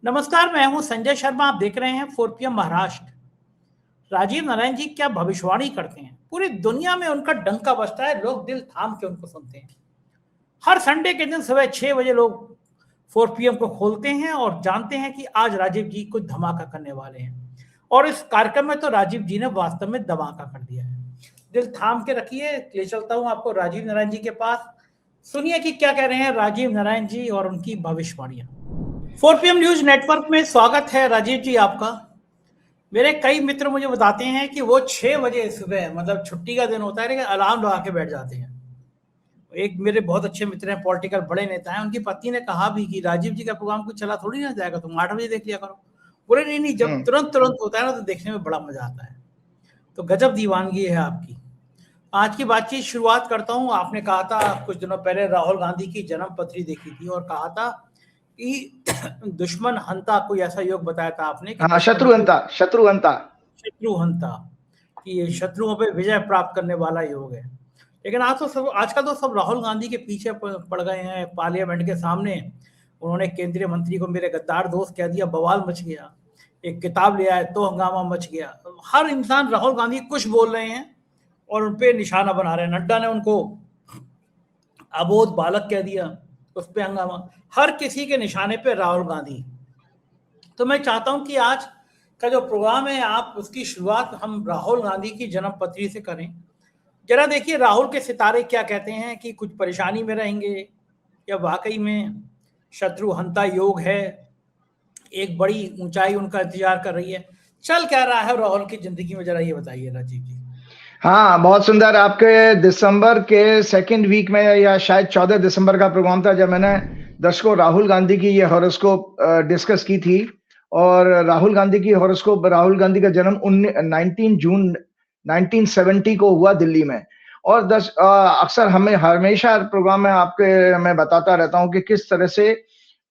नमस्कार, मैं हूं संजय शर्मा। आप देख रहे हैं 4PM महाराष्ट्र। राजीव नारायण जी क्या भविष्यवाणी करते हैं, पूरी दुनिया में उनका डंका बजता है। लोग दिल थाम के उनको सुनते हैं। हर संडे के दिन सुबह 6 बजे लोग 4PM को खोलते हैं और जानते हैं कि आज राजीव जी कुछ धमाका करने वाले हैं। और इस कार्यक्रम में तो राजीव जी ने वास्तव में धमाका कर दिया है। दिल थाम के रखिए, ले चलता हूं आपको राजीव नारायण जी के पास। सुनिए कि क्या कह रहे हैं राजीव नारायण जी और उनकी भविष्यवाणियां। 4PM न्यूज नेटवर्क में स्वागत है राजीव जी आपका। मेरे कई मित्र मुझे बताते हैं कि वो 6 बजे सुबह, मतलब छुट्टी का दिन होता है, लेकिन अलार्म लगा के बैठ जाते हैं। एक मेरे बहुत अच्छे मित्र हैं, पॉलिटिकल बड़े नेता हैं, उनकी पत्नी ने कहा भी कि राजीव जी का प्रोग्राम कुछ चला थोड़ी ना जाएगा, तुम 8 बजे देख लिया करो। बोले नहीं नहीं, जब तुरंत तुरंत होता है ना तो देखने में बड़ा मजा आता है। तो गजब दीवानगी है आपकी। आज की बातचीत शुरुआत करता हूं। आपने कहा था कुछ दिनों पहले राहुल गांधी की जन्म पत्री देखी थी और कहा था कि दुश्मन हंता, कोई ऐसा योग बताया था आपने कि हाँ, शत्रुहंता शत्रुहंता शत्रुहंता, कि ये शत्रुओं पे विजय प्राप्त करने वाला योग है। लेकिन आज तो सब, आजकल तो सब राहुल गांधी के पीछे पड़ गए हैं। पार्लियामेंट के सामने उन्होंने केंद्रीय मंत्री को मेरे गद्दार दोस्त कह दिया, बवाल मच गया। एक किताब ले आए तो हंगामा मच गया। हर इंसान राहुल गांधी कुछ बोल रहे हैं और उन पे निशाना बना रहे हैं। नड्डा ने उनको अबोध बालक कह दिया, उस पर हंगामा। हर किसी के निशाने पे राहुल गांधी। तो मैं चाहता हूं कि आज का जो प्रोग्राम है, आप उसकी शुरुआत हम राहुल गांधी की जन्म पत्री से करें। जरा देखिए राहुल के सितारे क्या कहते हैं, कि कुछ परेशानी में रहेंगे या वाकई में शत्रु हंता योग है, एक बड़ी ऊंचाई उनका इंतजार कर रही है। चल क्या रहा है राहुल की जिंदगी में, जरा ये बताइए राजीव जी। हाँ, बहुत सुंदर। आपके दिसंबर के सेकंड वीक में या शायद 14 दिसंबर का प्रोग्राम था, जब मैंने दर्शकों राहुल गांधी की ये हॉरोस्कोप डिस्कस की थी। और राहुल गांधी की हॉरोस्कोप, राहुल गांधी का जन्म 19 जून 1970 को हुआ दिल्ली में। और अक्सर हमें हमेशा प्रोग्राम में मैं बताता रहता हूं कि किस तरह से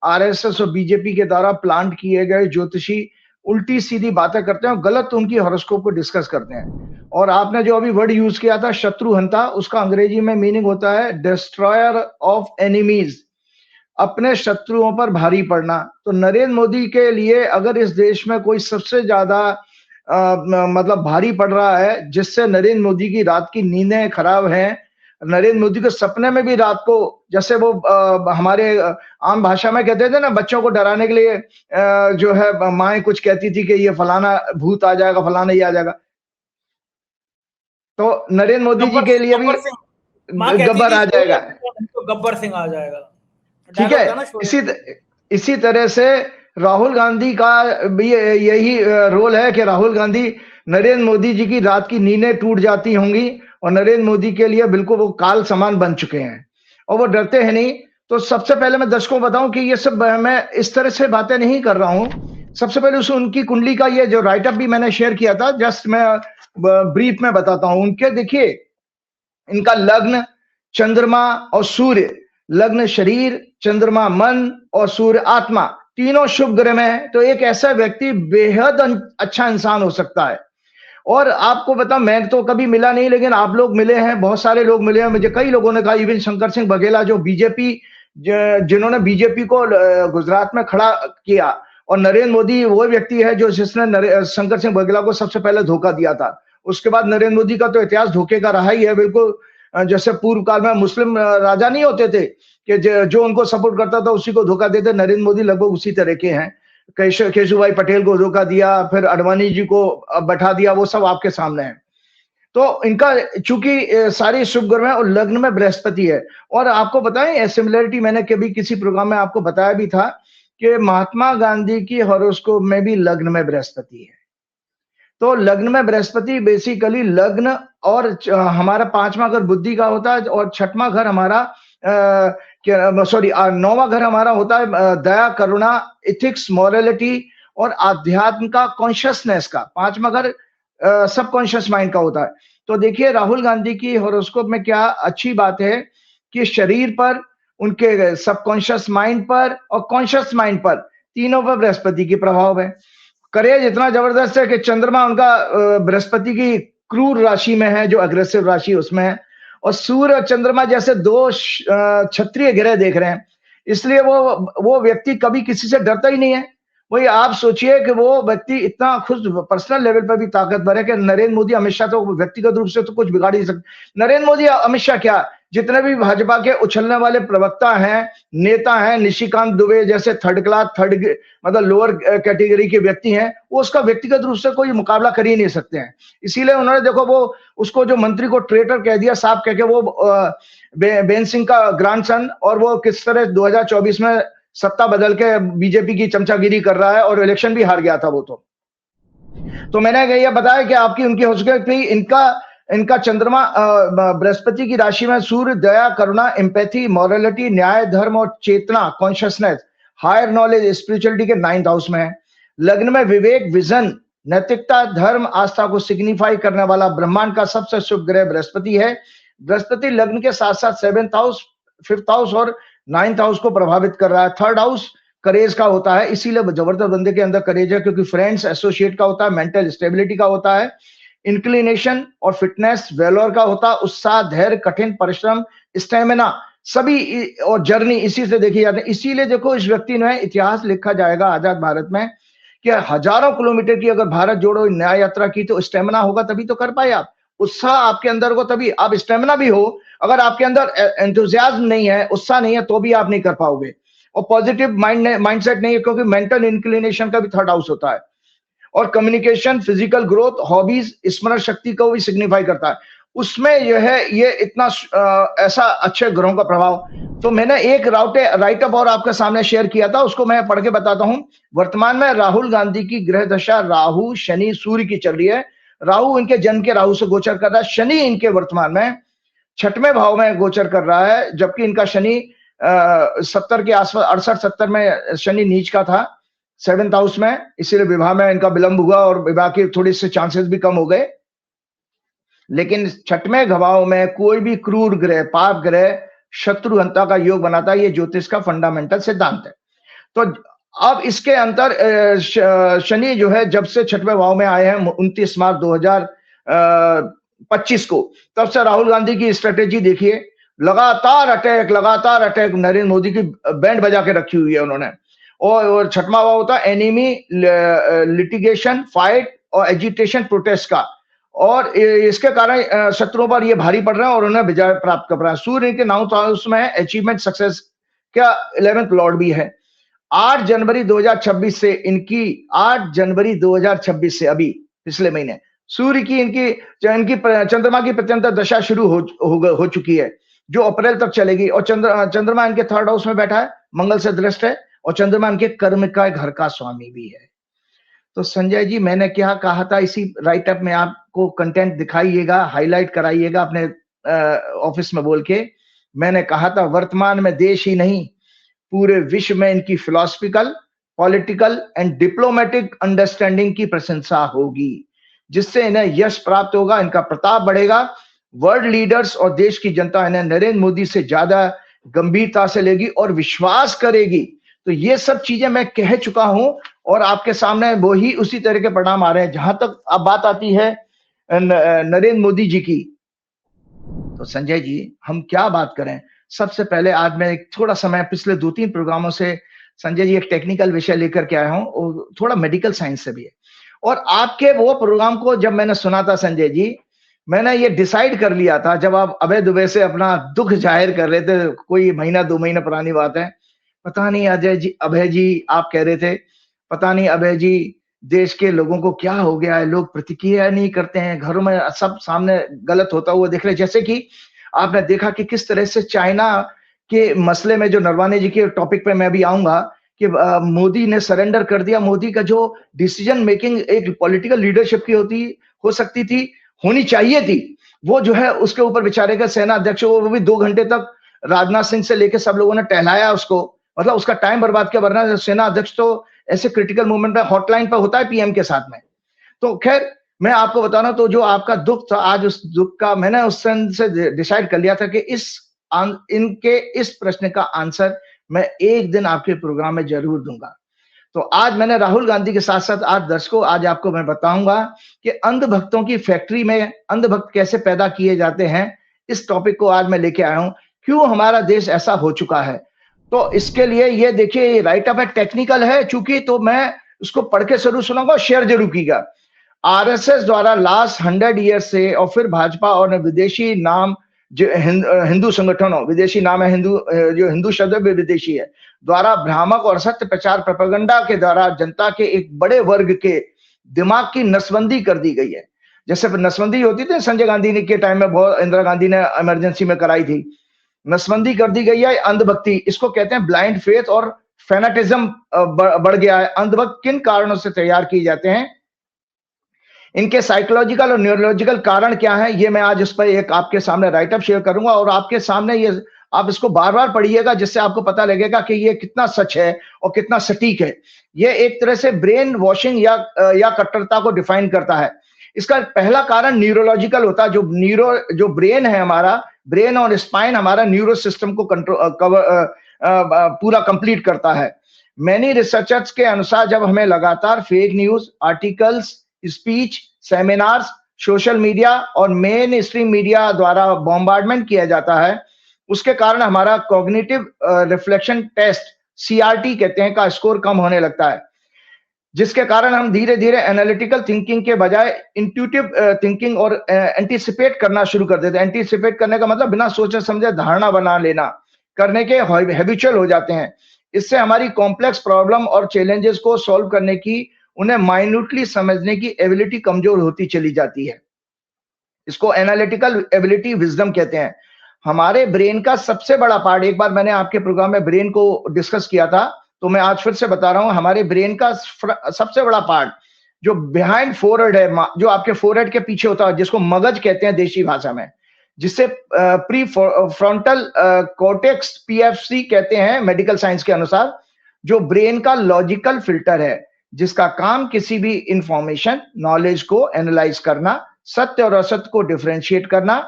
आरएसएस और बीजेपी के द्वारा प्लांट किए गए ज्योतिषी उल्टी सीधी बातें करते हैं और गलत उनकी हॉरोस्कोप को डिस्कस करते हैं। और आपने जो अभी वर्ड यूज किया था शत्रुहंता, उसका अंग्रेजी में मीनिंग होता है डिस्ट्रॉयर ऑफ एनिमीज, अपने शत्रुओं पर भारी पड़ना। तो नरेंद्र मोदी के लिए अगर इस देश में कोई सबसे ज्यादा मतलब भारी पड़ रहा है, जिससे नरेंद्र मोदी की रात की नींदें खराब हैं, नरेंद्र मोदी के सपने में भी रात को, जैसे वो हमारे आम भाषा में कहते थे ना, बच्चों को डराने के लिए जो है माएं कुछ कहती थी कि ये फलाना भूत आ जाएगा, फलाना ये आ जाएगा। तो नरेंद्र मोदी जी के लिए भी गब्बर आ जाएगा, गब्बर सिंह आ जाएगा, ठीक है। इसी तरह से राहुल गांधी का भी यही रोल है कि राहुल गांधी, नरेंद्र मोदी जी की रात की नींदें टूट जाती होंगी और नरेंद्र मोदी के लिए बिल्कुल वो काल समान बन चुके हैं और वो डरते हैं नहीं। तो सबसे पहले मैं दर्शकों को बताऊं कि ये सब मैं इस तरह से बातें नहीं कर रहा हूं। सबसे पहले उनकी कुंडली का ये जो राइटअप भी मैंने शेयर किया था, जस्ट मैं ब्रीफ में बताता हूं। उनके देखिए, इनका लग्न चंद्रमा और सूर्य, लग्न शरीर, चंद्रमा मन और सूर्य आत्मा, तीनों शुभ ग्रह में है। तो एक ऐसा व्यक्ति बेहद अच्छा इंसान हो सकता है। और आपको बता, मैं तो कभी मिला नहीं, लेकिन आप लोग मिले हैं, बहुत सारे लोग मिले हैं मुझे। कई लोगों ने कहा, इवन शंकर सिंह बघेला जो बीजेपी, जिन्होंने बीजेपी को गुजरात में खड़ा किया, और नरेंद्र मोदी वो व्यक्ति है जो जिसने शंकर सिंह बघेला को सबसे पहले धोखा दिया था। उसके बाद नरेंद्र मोदी का तो इतिहास धोखे का रहा ही है। बिल्कुल जैसे पूर्व काल में मुस्लिम राजा नहीं होते थे कि जो उनको सपोर्ट करता था उसी को धोखा देते, नरेंद्र मोदी लगभग उसी तरह के हैं। केशुभाई पटेल को धोखा दिया, फिर अडवाणी जी को बैठा दिया, वो सब आपके सामने है। तो इनका चूंकि सारी शुभ ग्रह है और लग्न में बृहस्पति है। और आपको बताएं, सिमिलरिटी मैंने कभी किसी प्रोग्राम में आपको बताया भी था कि महात्मा गांधी की हॉरोस्कोप में भी लग्न में बृहस्पति है। तो लग्न में बृहस्पति बेसिकली लग्न, और हमारा 5वां घर बुद्धि का होता है, और 6वां घर हमारा सॉरी 9वां घर हमारा होता है दया, करुणा, इथिक्स, मॉरलिटी और आध्यात्म का, कॉन्शियसनेस का। 5वां घर सबकॉन्शियस माइंड का होता है। तो देखिए राहुल गांधी की हॉरोस्कोप में क्या अच्छी बात है कि शरीर पर, उनके सबकॉन्शियस माइंड पर और कॉन्शियस माइंड पर, तीनों पर बृहस्पति की प्रभाव है। करेज इतना जबरदस्त है कि चंद्रमा उनका बृहस्पति की क्रूर राशि में है, जो अग्रेसिव राशि उसमें है, और सूर्य और चंद्रमा जैसे दो क्षत्रिय ग्रह देख रहे हैं। इसलिए वो व्यक्ति कभी किसी से डरता ही नहीं है। वही आप सोचिए कि वो व्यक्ति इतना खुद पर्सनल लेवल पर भी ताकतवर है कि नरेंद्र मोदी अमित शाह तो व्यक्तिगत रूप से तो कुछ बिगाड़ ही सकते। नरेंद्र मोदी अमित शाह क्या, जितने भी भाजपा के उछलने वाले प्रवक्ता हैं, नेता हैं, निशिकांत दुबे जैसे थर्ड क्लास मतलब लोअर कैटेगरी के व्यक्ति हैं, वो उसका व्यक्तिगत रूप से कोई मुकाबला कर ही नहीं सकते हैं। इसीलिए उन्होंने देखो वो उसको जो मंत्री को ट्रेटर कह दिया, साफ कह के, वो बेन सिंह का ग्रैंडसन, और वो किस तरह 2024 में सत्ता बदल के बीजेपी की चमचागिरी कर रहा है और इलेक्शन भी हार गया था वो तो मैंने ये बताया कि आपकी उनकी हो सके इनका चंद्रमा बृहस्पति की राशि में सूर्य दया, करुणा, एम्पैथी, मॉरलिटी, न्याय, धर्म और चेतना, कॉन्शियसनेस, हायर नॉलेज, स्पिरिचुअलिटी के 9th हाउस में है। लग्न में विवेक, विजन, नैतिकता, धर्म, आस्था को सिग्निफाई करने वाला ब्रह्मांड का सबसे शुभ ग्रह बृहस्पति है। बृहस्पति लग्न के साथ साथ 7th हाउस, 5th हाउस और 9th हाउस को प्रभावित कर रहा है। 3rd हाउस करेज का होता है, इसीलिए जबरदस्त बंदे के अंदर करेज है, क्योंकि फ्रेंड्स, एसोसिएट का होता है, मेंटल स्टेबिलिटी का होता है, इंक्लिनेशन और फिटनेस, वेलोर का होता है, उत्साह, धैर्य, कठिन परिश्रम, स्टेमिना, सभी और जर्नी इसी से देखी जाती है। इसीलिए देखो इस व्यक्ति ने इतिहास लिखा जाएगा आजाद भारत में कि हजारों किलोमीटर की अगर भारत जोड़ो न्याय यात्रा की, तो स्टेमिना होगा तभी तो कर पाए आप, उत्साह आपके अंदर को तभी आप, स्टेमिना भी हो, अगर आपके अंदर एंथुसियाज्म नहीं है, उत्साह नहीं है, तो भी आप नहीं कर पाओगे। और पॉजिटिव माइंडसेट नहीं है, क्योंकि मेंटल इंक्लिनेशन का भी 3rd हाउस होता है। और कम्युनिकेशन, फिजिकल ग्रोथ, हॉबीज, स्मरण शक्ति को भी सिग्निफाई करता है। उसमें जो है ये इतना ऐसा अच्छे ग्रहों का प्रभाव। तो मैंने एक राइटअप और आपके सामने शेयर किया था, उसको मैं पढ़ के बताता हूं। वर्तमान में राहुल गांधी की ग्रह दशा राहु, शनि, सूर्य की चल रही है। राहु इनके जन्म के राहु से गोचर कर रहा है। शनि इनके वर्तमान में 6वें भाव में गोचर कर रहा है, जबकि इनका शनि 70 के आसपास, 68-70 में शनि नीच का था 7th हाउस में, इसीलिए विवाह में इनका विलंब हुआ और विवाह के थोड़ी से चांसेस भी कम हो गए। लेकिन 6वें भाव में कोई भी क्रूर ग्रह, पाप ग्रह, शत्रुहंता का योग बनाता है। ये ज्योतिष का फंडामेंटल सिद्धांत है। तो अब इसके अंतर शनि जो है जब से 6वें भाव में आए हैं 29 मार्च 2025 को, तब से राहुल गांधी की स्ट्रेटेजी देखिए, लगातार अटैक नरेंद्र मोदी की बैंड बजा के रखी हुई है उन्होंने। और 6वां भाव होता है एनिमी, लिटिगेशन, फाइट और एजिटेशन, प्रोटेस्ट का, और इसके कारण शत्रुओं पर ये भारी पड़ रहे हैं और उन्हें विजय प्राप्त कर रहा है। सूर्य इनके 9th हाउस में है, अचीवमेंट, सक्सेस का 11th लॉर्ड भी है। 8 जनवरी 2026 से इनकी 8 जनवरी 2026 से अभी पिछले महीने सूर्य की इनकी चंद्रमा की प्रत्यंतर दशा शुरू हो चुकी है, जो अप्रैल तक चलेगी। और चंद्रमा इनके 3rd हाउस में बैठा है, मंगल से दृष्ट है, और चंद्रमा इनके कर्म का घर का स्वामी भी है। तो संजय जी, मैंने क्या कहा था, इसी राइटअप में आपको कंटेंट दिखाइएगा, हाईलाइट कराइएगा अपने ऑफिस में बोल के। मैंने कहा था वर्तमान में देश ही नहीं पूरे विश्व में इनकी philosophical, political and diplomatic understanding की प्रशंसा होगी, जिससे इन्हें यश प्राप्त होगा, इनका प्रताप बढ़ेगा। वर्ल्ड लीडर्स और देश की जनता इन्हें नरेंद्र मोदी से ज्यादा गंभीरता से लेगी और विश्वास करेगी। तो ये सब चीजें मैं कह चुका हूं और आपके सामने वो ही उसी तरह के परिणाम आ रहे हैं। जहां तक अब बात आती है नरेंद्र मोदी जी की, तो संजय जी हम क्या बात करें। सबसे पहले आज मैं एक थोड़ा समय पिछले 2-3 प्रोग्रामों से संजय जी एक टेक्निकल विषय लेकर के आया हूं और थोड़ा मेडिकल साइंस से भी है। और आपके वो प्रोग्राम को जब मैंने सुना था संजय जी, मैंने ये डिसाइड कर लिया था, जब आप अभय दुबे से अपना दुख जाहिर कर रहे थे, कोई महीना 2 महीना पुरानी बात है, पता नहीं अभय जी आप कह रहे थे, पता नहीं अभय जी देश के लोगों को क्या हो गया है, लोग प्रतिक्रिया नहीं करते हैं, घरों में सब सामने गलत होता हुआ देख रहे। जैसे कि आपने देखा कि किस तरह से चाइना के मसले में, जो नरवाने जी के टॉपिक पे मैं भी आऊंगा, कि मोदी ने सरेंडर कर दिया। मोदी का जो डिसीजन मेकिंग एक पॉलिटिकल लीडरशिप की हो सकती थी, होनी चाहिए थी, वो जो है उसके ऊपर बेचारे का सेना अध्यक्ष, वो भी 2 घंटे तक राजनाथ सिंह से लेकर सब लोगों ने टहलाया उसको, मतलब उसका टाइम बर्बाद किया। वरना सेना अध्यक्ष तो ऐसे क्रिटिकल मोमेंट में हॉटलाइन पर होता है पीएम के साथ में। तो खैर मैं आपको बता रहा हूं, तो जो आपका दुख था, आज उस दुख का मैंने उस सेंस से डिसाइड कर लिया था कि इनके इस प्रश्न का आंसर मैं एक दिन आपके प्रोग्राम में जरूर दूंगा। तो आज मैंने राहुल गांधी के साथ साथ आज दर्शकों, आज आपको मैं बताऊंगा कि अंधभक्तों की फैक्ट्री में अंधभक्त कैसे पैदा किए जाते हैं। इस टॉपिक को आज मैं लेके आया हूं, क्यों हमारा देश ऐसा हो चुका है। तो इसके लिए ये देखिए, राइटअप है, टेक्निकल है चूंकि, तो मैं उसको पढ़ के जरूर सुनाऊंगा और शेयर जरूर कीजिएगा। आरएसएस द्वारा लास्ट 100 ईयर से और फिर भाजपा और विदेशी नाम जो हिंदू संगठनों, विदेशी नाम है हिंदू, जो हिंदू शब्द भी विदेशी है, द्वारा भ्रामक और सत्य प्रचार प्रोपेगेंडा के द्वारा जनता के एक बड़े वर्ग के दिमाग की नसबंदी कर दी गई है। जैसे नसबंदी होती थी संजय गांधी ने के टाइम में, बहुत इंदिरा गांधी ने इमरजेंसी में कराई थी, नसबंदी कर दी गई है। अंधभक्ति, इसको कहते हैं ब्लाइंड फेथ, और फैनाटिज्म बढ़ गया है। अंधभक्त किन कारणों से तैयार किए जाते हैं, इनके साइकोलॉजिकल और न्यूरोलॉजिकल कारण क्या है, ये मैं आज इस पर एक आपके सामने राइटअप शेयर करूंगा, और आपके सामने ये आप इसको बार बार पढ़िएगा, जिससे आपको पता लगेगा कि ये कितना सच है और कितना सटीक है। ये एक तरह से ब्रेन वॉशिंग या कट्टरता को डिफाइन करता है। इसका पहला कारण न्यूरोलॉजिकल होता है। जो ब्रेन है हमारा, ब्रेन और स्पाइन हमारा न्यूरो सिस्टम को पूरा कंप्लीट करता है। मैनी रिसर्चर्स के अनुसार जब हमें लगातार fake news, articles, speech, seminars, social media और मेन स्ट्रीम मीडिया द्वारा बॉम्बार्डमेंट किया जाता है, उसके कारण हमारा कॉग्निटिव रिफ्लेक्शन टेस्ट, सीआरटी कहते हैं, का स्कोर कम होने लगता है, जिसके कारण हम धीरे धीरे एनालिटिकल थिंकिंग के बजाय इंट्यूटिव थिंकिंग और एंटीसिपेट करना शुरू कर देते हैं। एंटीसिपेट करने का मतलब बिना सोचे समझे धारणा बना लेना करने के हैबिचुअल हो जाते हैं। इससे हमारी कॉम्प्लेक्स प्रॉब्लम और चैलेंजेस को सॉल्व करने की, उन्हें माइन्यूटली समझने की एबिलिटी कमजोर होती चली जाती है। इसको एनालिटिकल एबिलिटी विजडम कहते हैं। हमारे ब्रेन का सबसे बड़ा पार्ट, एक बार मैंने आपके प्रोग्राम में ब्रेन को डिस्कस किया था, तो मैं आज फिर से बता रहा हूं, हमारे ब्रेन का सबसे बड़ा पार्ट जो बिहाइंड फोरहेड है, जो आपके फोरहेड के पीछे होता है, जिसको मगज कहते हैं देशी भाषा में, जिसे प्री फ्रंटल कॉर्टेक्स पीएफसी कहते हैं मेडिकल साइंस के अनुसार, जो ब्रेन का लॉजिकल फिल्टर है, जिसका काम किसी भी इंफॉर्मेशन, नॉलेज को एनालाइज करना, सत्य और असत्य को डिफरेंशिएट करना,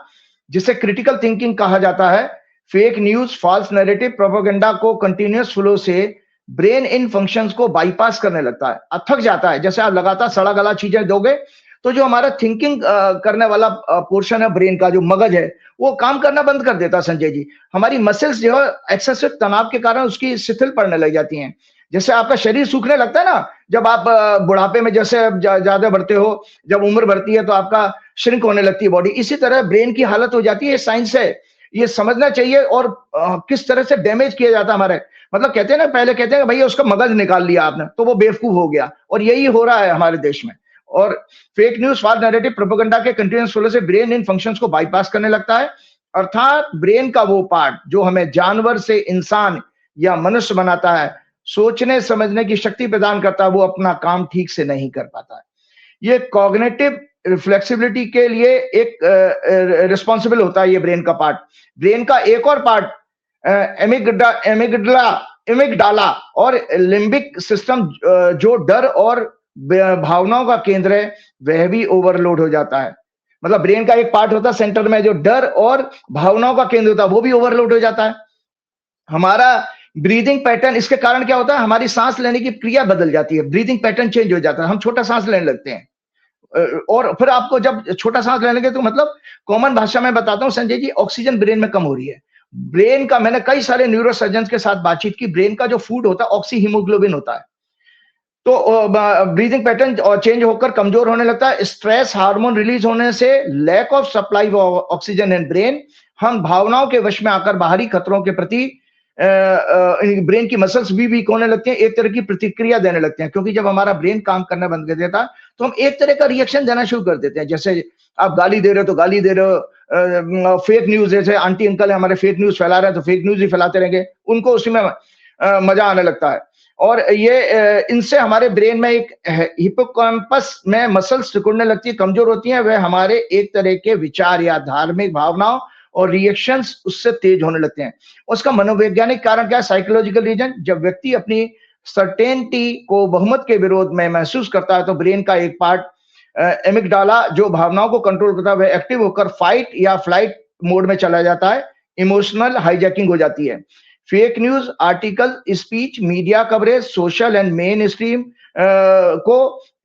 जिसे क्रिटिकल थिंकिंग कहा जाता है। Fake news, false narrative, propaganda को कंटिन्यूअस फ्लो से ब्रेन इन फंक्शंस को बाईपास करने लगता है, थक जाता है। जैसे आप लगातार सड़ा गला चीजें दोगे तो जो हमारा थिंकिंग करने वाला पोर्शन है ब्रेन का, जो मगज है, वो काम करना बंद कर देता है। संजय जी, हमारी मसल्स जो है एक्सेसिव तनाव के कारण उसकी शिथिल पड़ने लग जाती हैं। जैसे आपका शरीर सूखने लगता है ना, जब आप बुढ़ापे में जैसे ज्यादा बढ़ते हो, जब उम्र बढ़ती है तो आपका श्रिंक होने लगती है बॉडी, इसी तरह ब्रेन की हालत हो जाती है। साइंस है, ये समझना चाहिए। और किस तरह से डैमेज किया जाता है हमारे, मतलब कहते हैं ना, पहले कहते हैं भैया उसका मगज निकाल लिया आपने तो वो बेवकूफ हो गया, और यही हो रहा है हमारे देश में। और fake news, false narrative, propaganda के कंटिन्यूअस फ्लो से ब्रेन इन फंक्शंस को बाईपास करने लगता है। अर्थात ब्रेन का वो पार्ट जो हमें जानवर से इंसान या मनुष्य बनाता है, सोचने समझने की शक्ति प्रदान करता है, वो अपना काम ठीक से नहीं कर पाता है। ये कॉग्निटिव फ्लेक्सिबिलिटी के लिए एक रिस्पॉन्सिबल होता है ये ब्रेन का पार्ट। ब्रेन का एक और पार्ट एमिगडाला और लिम्बिक सिस्टम, जो डर और भावनाओं का केंद्र है, वह भी ओवरलोड हो जाता है। मतलब ब्रेन का एक पार्ट होता है सेंटर में, जो डर और भावनाओं का केंद्र होता है, वो भी ओवरलोड हो जाता है। हमारा ब्रीदिंग पैटर्न, इसके कारण क्या होता है, हमारी सांस लेने की क्रिया बदल जाती है, ब्रीदिंग पैटर्न चेंज हो जाता है, हम छोटा सांस लेने लगते हैं। और फिर आपको जब छोटा सांस लेने लगे तो मतलब कॉमन भाषा में बताता हूं संजय जी, ऑक्सीजन ब्रेन में कम हो रही है। ब्रेन का, मैंने कई सारे न्यूरो सर्जन के साथ बातचीत की, ब्रेन का जो फूड होता है ऑक्सी हीमोग्लोबिन होता है, तो ब्रीदिंग पैटर्न चेंज होकर कमजोर होने लगता है। स्ट्रेस हार्मोन रिलीज होने से lack of supply of oxygen in brain, हम भावनाओं के वश में आकर बाहरी खतरों के प्रति ब्रेन की मसल्स भी वीक होने लगते हैं, एक तरह की प्रतिक्रिया देने लगते हैं। क्योंकि जब हमारा ब्रेन काम करना बंद कर देता तो हम एक तरह का रिएक्शन देना शुरू कर देते हैं। जैसे आप गाली दे रहे हो तो गाली दे रहे हो, फेक न्यूज, जैसे आंटी अंकल है हमारे फेक न्यूज फैला रहे हैं तो फेक न्यूज ही फैलाते रहेंगे, उनको उसी में मजा आने लगता है। और ये इनसे हमारे ब्रेन में एक हिप्पोकैम्पस में मसल्स सिकुड़ने लगती है, कमजोर होती हैं, वह हमारे एक तरह के विचार या धार्मिक भावनाओं और रिएक्शंस उससे तेज होने लगते हैं। उसका मनोवैज्ञानिक कारण क्या है, साइकोलॉजिकल रीजन, जब व्यक्ति अपनी सर्टेनिटी को बहुमत के विरोध में महसूस करता है तो ब्रेन का एक पार्ट एमिगडाला, जो भावनाओं को कंट्रोल करता है, वह एक्टिव होकर फाइट या फ्लाइट मोड में चला जाता है, इमोशनल हाईजैकिंग हो जाती है। Fake news, article, speech, media coverage, social and main stream को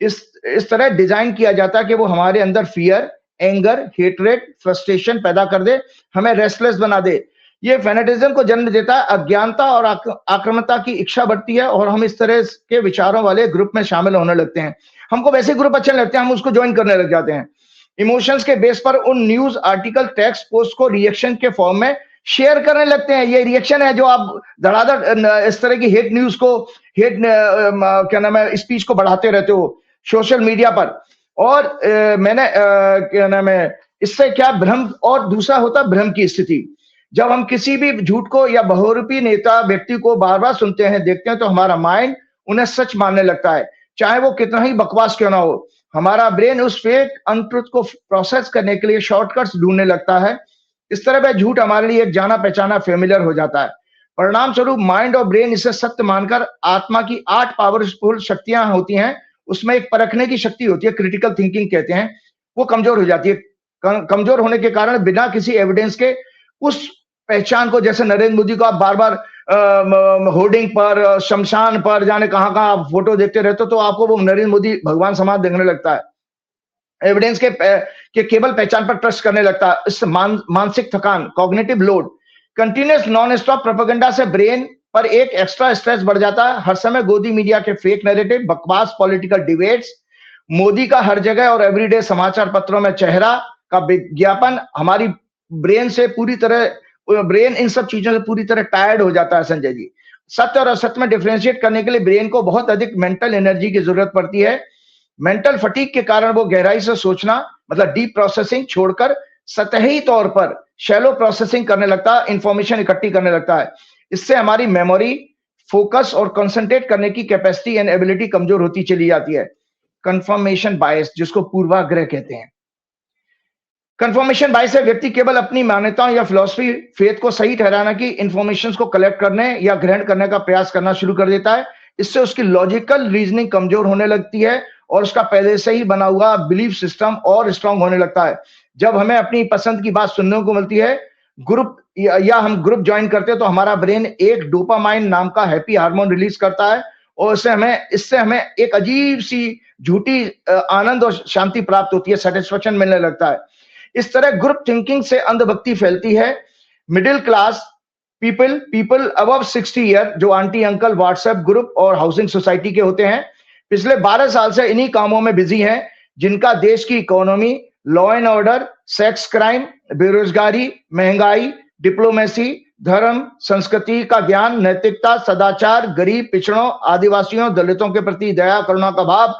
इस तरह डिजाइन किया जाता है कि वो हमारे अंदर फियर, एंगर, हेटरेट, फ्रस्ट्रेशन पैदा कर दे, हमें रेस्टलेस बना दे। ये फेनेटिज्म को जन्म देता है, अज्ञानता और आक्रामकता की इच्छा बढ़ती है और हम इस तरह के विचारों वाले ग्रुप में शामिल होने लगते हैं। हमको वैसे ग्रुप अच्छे लगते हैं, हम उसको ज्वाइन करने लग जाते हैं। इमोशंस के बेस पर उन न्यूज आर्टिकल, टेक्स्ट, पोस्ट को रिएक्शन के फॉर्म में शेयर करने लगते हैं। ये रिएक्शन है जो आप धड़ाधड़ इस तरह की हेट न्यूज को, हेट क्या नाम है, स्पीच को बढ़ाते रहते हो सोशल मीडिया पर। और मैंने क्या नाम है, इससे क्या भ्रम, और दूसरा होता है भ्रम की स्थिति। जब हम किसी भी झूठ को या बहुरूपी नेता व्यक्ति को बार बार सुनते हैं, देखते हैं, तो हमारा माइंड उन्हें सच मानने लगता है, चाहे वो कितना ही बकवास क्यों ना हो। हमारा ब्रेन उस फेक अनट्रुथ को प्रोसेस करने के लिए शॉर्टकट्स ढूंढने लगता है। इस तरह वह झूठ हमारे लिए एक जाना पहचाना फेमिलियर हो जाता है। परिणाम स्वरूप माइंड और ब्रेन इसे सत्य मानकर आत्मा की 8 पावरफुल शक्तियां होती हैं, उसमें एक परखने की शक्ति होती है, क्रिटिकल थिंकिंग कहते हैं, वो कमजोर हो जाती है। कमजोर होने के कारण बिना किसी एविडेंस के उस पहचान को, जैसे नरेंद्र मोदी को आप बार बार होर्डिंग पर, शमशान पर, जाने कहां कहां आप फोटो देखते रहते हो, तो आपको वो नरेंद्र मोदी भगवान समान दिखने लगता है। एविडेंस के केवल पहचान पर ट्रस्ट करने लगता है। इस मानसिक थकान, cognitive load, continuous non stop propaganda से ब्रेन पर एक एक्स्ट्रा स्ट्रेस बढ़ जाता है। हर समय गोदी मीडिया के फेक नैरेटिव, बकवास पॉलिटिकल डिबेट्स, मोदी का हर जगह और एवरीडे समाचार पत्रों में चेहरा का विज्ञापन हमारी ब्रेन से पूरी तरह, ब्रेन इन सब चीजों से पूरी तरह टायर्ड हो जाता है संजय जी। सत्य और असत्य में डिफरेंशिएट करने के लिए ब्रेन को बहुत अधिक मेंटल एनर्जी की जरूरत पड़ती है। मेंटल फटीग के कारण वो गहराई से सोचना, मतलब डीप प्रोसेसिंग छोड़कर सतही तौर पर शैलो प्रोसेसिंग करने लगता है, इंफॉर्मेशन इकट्ठी करने लगता है। इससे हमारी मेमोरी, फोकस और कंसंट्रेट करने की कैपेसिटी एंड एबिलिटी कमजोर होती चली जाती है। कंफर्मेशन बायस, जिसको पूर्वाग्रह कहते हैं। कंफर्मेशन बायस से व्यक्ति केवल अपनी मान्यताओं या फिलॉसफी, फेथ को सही ठहराना की इंफॉर्मेशन को कलेक्ट करने या ग्रहण करने का प्रयास करना शुरू कर देता है। इससे उसकी लॉजिकल रीजनिंग कमजोर होने लगती है और उसका पहले से ही बना हुआ बिलीफ सिस्टम और स्ट्रांग होने लगता है। जब हमें अपनी पसंद की बात सुनने को मिलती है, ग्रुप या हम ग्रुप ज्वाइन करते हैं, तो हमारा ब्रेन एक डोपामाइन नाम का हैप्पी हार्मोन रिलीज करता है और इससे हमें एक अजीब सी झूठी आनंद और शांति प्राप्त होती है, सेटिस्फेक्शन मिलने लगता है। इस तरह ग्रुप थिंकिंग से अंधभक्ति फैलती है। Middle class people above 60 year, जो आंटी अंकल व्हाट्सएप ग्रुप और हाउसिंग सोसाइटी के होते हैं, पिछले 12 साल से इन्हीं कामों में बिजी हैं, जिनका देश की economy, law and order, sex crime, बेरोजगारी, महंगाई, डिप्लोमेसी, धर्म, संस्कृति का ज्ञान, नैतिकता, सदाचार, गरीब, पिछड़ों, आदिवासियों, दलितों के प्रति दया करुणा का भाव,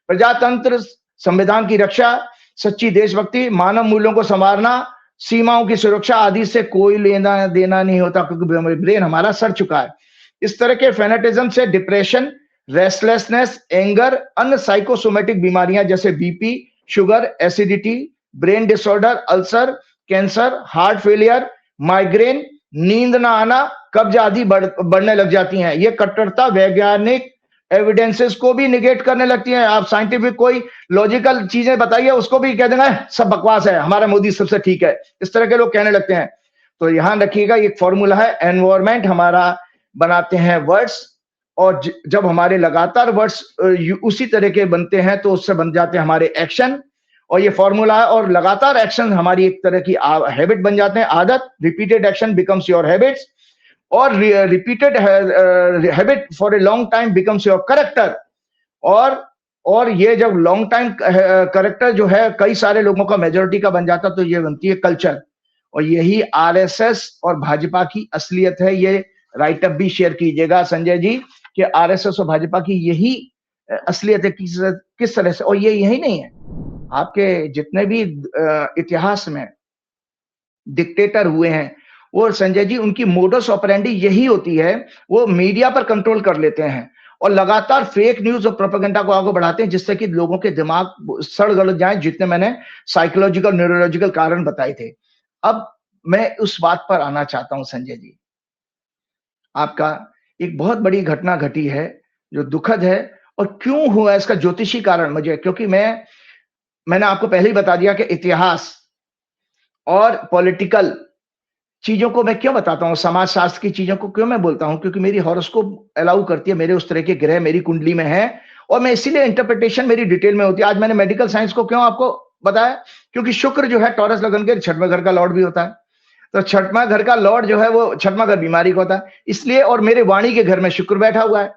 प्रजातंत्र, संविधान की रक्षा, सच्ची देशभक्ति, मानव मूल्यों को संवारना, सीमाओं की सुरक्षा आदि से कोई लेना देना नहीं होता, क्योंकि ब्रेन हमारा सड़ चुका है। इस तरह के फेनेटिज्म से डिप्रेशन, रेस्टलेसनेस, एंगर, अन्य साइकोसोमेटिक बीमारियां जैसे BP, sugar, acidity, brain disorder, ulcer, cancer, heart failure, migraine, नींद ना आना, कब्ज आदि बढ़ने लग जाती हैं। ये कट्टरता वैज्ञानिक एविडेंसेस को भी निगेट करने लगती हैं। आप साइंटिफिक कोई लॉजिकल चीजें बताइए, उसको भी कह देंगे सब बकवास है, हमारा मोदी सबसे ठीक है, इस तरह के लोग कहने लगते हैं। तो ध्यान रखिएगा, एक फॉर्मूला है, एनवायरमेंट हमारा बनाते हैं वर्ड्स, और जब हमारे लगातार वर्ड्स उसी तरह के बनते हैं तो उससे बन जाते हैं हमारे एक्शन, और ये फॉर्मूला है। और लगातार एक्शन हमारी एक तरह की हैबिट बन जाते हैं, आदत। Repeated action becomes your habits, और repeated habit for a long time becomes your character. और ये जब लॉन्ग टाइम करेक्टर जो है कई सारे लोगों का, मेजोरिटी का बन जाता, तो ये बनती है कल्चर। और यही आरएसएस और भाजपा की असलियत है। ये राइटअप भी शेयर कीजिएगा संजय जी, कि आरएसएस और भाजपा की यही असलियत है, किस तरह से। और ये यही नहीं है, आपके जितने भी इतिहास में डिक्टेटर हुए हैं, वो संजय जी, उनकी मोडस ऑपरेंडी यही होती है, वो मीडिया पर कंट्रोल कर लेते हैं और लगातार फेक न्यूज और प्रोपेगेंडा को आगे बढ़ाते हैं, जिससे कि लोगों के दिमाग सड़ गल जाए, जितने मैंने साइकोलॉजिकल न्यूरोलॉजिकल कारण बताए थे। अब मैं उस बात पर आना चाहता हूं संजय जी, आपका एक बहुत बड़ी घटना घटी है जो दुखद है, और क्यों हुआ इसका ज्योतिषी कारण मुझे, क्योंकि मैंने आपको पहले ही बता दिया कि इतिहास और पॉलिटिकल चीजों को मैं क्यों बताता हूँ, समाज शास्त्र की चीजों को क्यों मैं बोलता हूँ, क्योंकि मेरी हॉरोस्कोप अलाउ करती है, मेरे उस तरह के ग्रह मेरी कुंडली में है, और मैं इसीलिए इंटरप्रिटेशन मेरी डिटेल में होती है। आज मैंने मेडिकल साइंस को क्यों आपको बताया, क्योंकि शुक्र जो है टॉरस लगन के 6वें घर का लॉर्ड भी होता है। तो छठवां घर का लॉर्ड जो है वो छठवां घर बीमारी का होता है, इसलिए। और मेरे वाणी के घर में शुक्र बैठा हुआ है,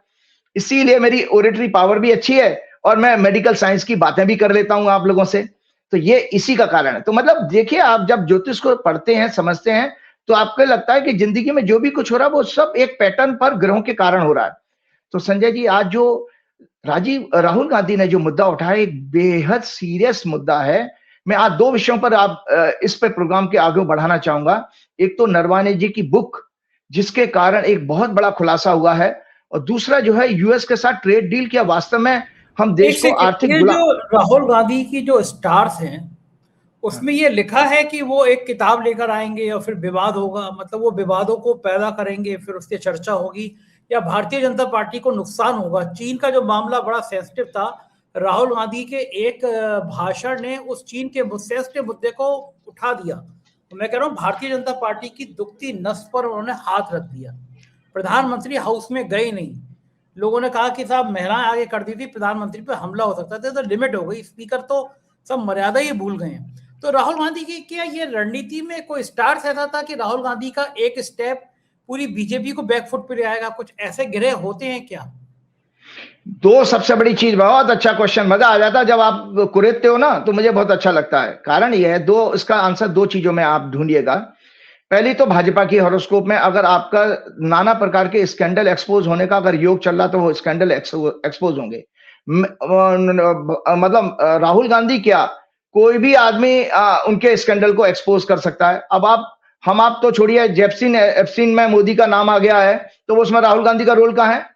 इसीलिए मेरी ओरेटरी पावर भी अच्छी है और मैं मेडिकल साइंस की बातें भी कर लेता हूं आप लोगों से। तो ये इसी का कारण है। तो मतलब देखिए, आप जब ज्योतिष को पढ़ते हैं, समझते हैं, तो आपको लगता है कि जिंदगी में जो भी कुछ हो रहा है वो सब एक पैटर्न पर, ग्रहों के कारण हो रहा है। तो संजय जी, आज जो राहुल गांधी ने जो मुद्दा उठाया, एक बेहद सीरियस मुद्दा है। मैं आज दो विषयों पर इस पे प्रोग्राम के आगे बढ़ाना चाहूंगा। एक तो नरवाने जी की बुक, जिसके कारण एक बहुत बड़ा खुलासा हुआ है, और दूसरा जो है यूएस के साथ ट्रेड डील, क्या वास्तव में हम देश को आर्थिक जो राहुल गांधी की जो स्टार्स हैं उसमें ये लिखा है कि वो एक किताब लेकर आएंगे और फिर विवाद होगा, मतलब वो विवादों को पैदा करेंगे, फिर उसकी चर्चा होगी, या भारतीय जनता पार्टी को नुकसान होगा। चीन का जो मामला बड़ा सेंसिटिव था, राहुल गांधी के एक भाषण ने उस चीन के सेंसिटिव मुद्दे को उठा दिया। तो मैं कह रहा हूँ भारतीय जनता पार्टी की दुखती नस पर उन्होंने हाथ रख दिया। प्रधानमंत्री हाउस में गए नहीं, लोगों ने कहा कि साहब महिलाएं आगे कर दी थी, प्रधानमंत्री पे हमला हो सकता था, तो लिमिट हो गई। स्पीकर तो सब मर्यादा ही भूल गए हैं। तो राहुल गांधी की क्या ये रणनीति में कोई स्टार्स ऐसा था कि राहुल गांधी का एक स्टेप पूरी बीजेपी को बैकफुट पे ले आएगा? कुछ ऐसे ग्रह होते हैं क्या? दो सबसे बड़ी चीज, बहुत अच्छा क्वेश्चन, मजा आ जाता है जब आप कुरेदते हो ना, तो मुझे बहुत अच्छा लगता है। कारण यह है, दो, इसका आंसर दो चीजों में आप ढूंढिएगा। पहली तो भाजपा की हॉरोस्कोप में अगर आपका नाना प्रकार के स्कैंडल एक्सपोज होने का अगर योग चल रहा, तो वो स्कैंडल एक्सपोज होंगे। मतलब राहुल गांधी क्या, कोई भी आदमी उनके स्कैंडल को एक्सपोज कर सकता है। अब आप तो छोड़िए, एप्स्टीन में मोदी का नाम आ गया है, तो वो उसमें राहुल गांधी का रोल कहां है?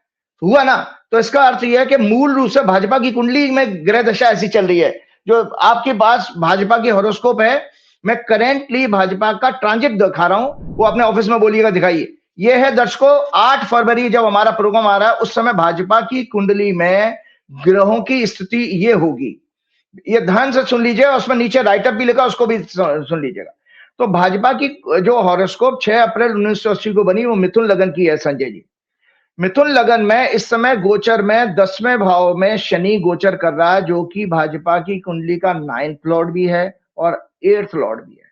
हुआ ना। तो इसका अर्थ यह है कि मूल रूप से भाजपा की कुंडली में ग्रह दशा ऐसी चल रही है। जो आपके पास भाजपा की हॉरोस्कोप है, मैं करेंटली भाजपा का ट्रांजिट दिखा रहा हूं, वो अपने ऑफिस में बोलिएगा, दिखाइए। ये है दर्शकों, 8 फरवरी जब हमारा प्रोग्राम आ रहा है, उस समय भाजपा की कुंडली में ग्रहों की स्थिति ये होगी। ये ध्यान से सुन लीजिए, उसमें नीचे राइटअप भी लिखा, उसको भी सुन लीजिएगा। तो भाजपा की जो हॉरोस्कोप 6 अप्रैल 1980 को बनी, वो मिथुन लगन की है संजय जी। मिथुन लगन में इस समय गोचर में 10वें भाव में शनि गोचर कर रहा है, जो कि भाजपा की कुंडली का 9th लॉर्ड भी है और 8th लॉर्ड भी है।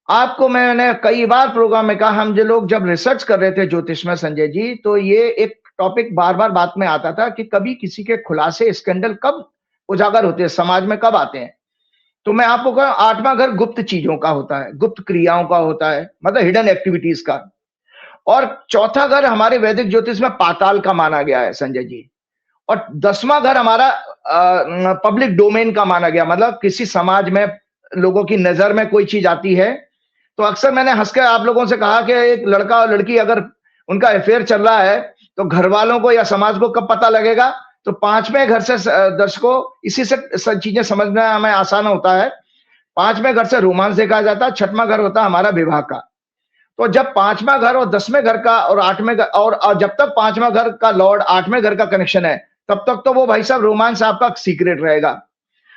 आपको मैंने कई बार प्रोग्राम में कहा, हम जो लोग जब रिसर्च कर रहे थे ज्योतिष में संजय जी, तो ये एक टॉपिक बार बार बात में आता था कि कभी किसी के खुलासे, स्कैंडल कब उजागर होते हैं, समाज में कब आते हैं। तो मैं आपको कहूं, 8वां घर गुप्त चीजों का होता है, गुप्त क्रियाओं का होता है, मतलब हिडन एक्टिविटीज का। और चौथा घर हमारे वैदिक ज्योतिष में पाताल का माना गया है संजय जी। और 10वां घर हमारा पब्लिक डोमेन का माना गया, मतलब किसी समाज में लोगों की नजर में कोई चीज आती है। तो अक्सर मैंने हंस के आप लोगों से कहा कि एक लड़का और लड़की अगर उनका अफेयर चल रहा है, तो घर वालों को या समाज को कब पता लगेगा? तो 5वें घर से, दर्शकों, इसी से सब चीजें समझना हमें आसान होता है। 5वें घर से रोमांस देखा जाता है। 6वां घर होता है हमारा विवाह का। तो जब 5वां घर और 10वें घर का और 8वें घर, और जब तक 5वां घर का लॉर्ड 8वें घर का कनेक्शन है, तब तक तो वो भाई साहब रोमांस आपका सीक्रेट रहेगा।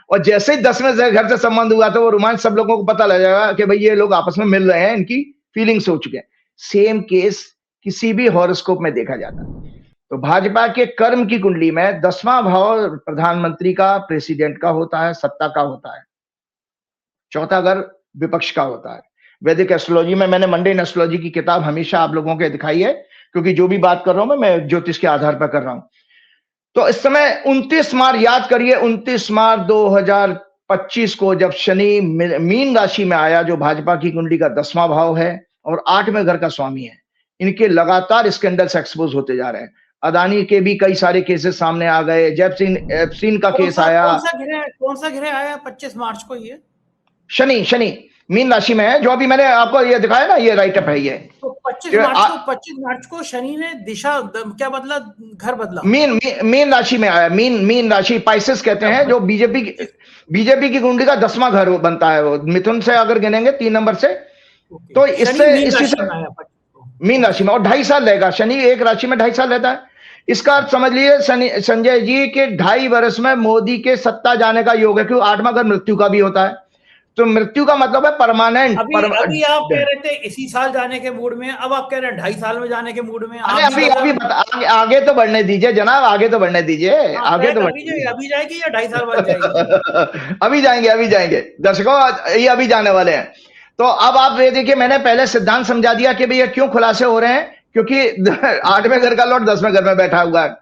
और जैसे ही 10वें घर से संबंध हुआ, तो वो रोमांस सब लोगों को पता लग जाएगा कि भाई ये लोग आपस में मिल रहे हैं, इनकी फीलिंग्स हो चुके हैं। सेम केस किसी भी हॉरोस्कोप में देखा जाता है। तो भाजपा के कर्म की कुंडली में 10वां भाव प्रधानमंत्री का, प्रेसिडेंट का होता है, सत्ता का होता है। चौथा घर विपक्ष का होता है। वैदिक एस्ट्रोलॉजी में मैंने मंडेन एस्ट्रोलॉजी की किताब हमेशा आप लोगों को दिखाई है, क्योंकि जो भी बात कर रहा हूं मैं ज्योतिष के आधार पर कर रहा हूं। तो इस समय 29 मार्च, याद करिए 29 मार्च 2025 को जब शनि मीन राशि में आया, जो भाजपा की कुंडली का 10वां भाव है और 8वें घर का स्वामी है, इनके लगातार स्कैंडल्स एक्सपोज होते जा रहे हैं। अदानी के भी कई सारे केसेस सामने आ गए। एप्स्टीन का केस आया। कौन सा ग्रह आया 25 मार्च को? ये शनि मीन राशि में है, जो अभी मैंने आपको ये दिखाया ना, ये राइटअप है ये। तो 25 मार्च को शनि ने दिशा क्या बदला, घर बदला? मीन राशि में आया। मीन राशि पाइसेस कहते हैं, जो बीजेपी की कुंडली का 10वां घर बनता है। वो मिथुन से अगर गिनेंगे 3 नंबर से, तो इससे इसी से मीन राशि में, और 2.5 साल रहेगा। शनि एक राशि में 2.5 साल रहता है। इसका अर्थ समझ लीजिए संजय जी के 2.5 वर्ष में मोदी के सत्ता जाने का योग है, क्योंकि 8वां घर मृत्यु का भी होता है। तो मृत्यु का मतलब है परमानेंट। अभी आप कह रहे थे इसी साल जाने के मूड में, अब आप कह रहे हैं 2.5 साल में जाने के मूड में। अभी आगे तो बढ़ने दीजिए जनाब, आगे तो बढ़ने दीजिए। आगे तो अभी जाएगी या 2.5 साल बाद जाएगी? अभी जाएंगे दर्शकों, ये अभी जाने वाले हैं। तो अब आप ये देखिए, मैंने पहले सिद्धांत समझा दिया कि भैया क्यों खुलासे हो रहे हैं, क्योंकि 8वें घर का लॉर्ड 10वें घर में बैठा हुआ है।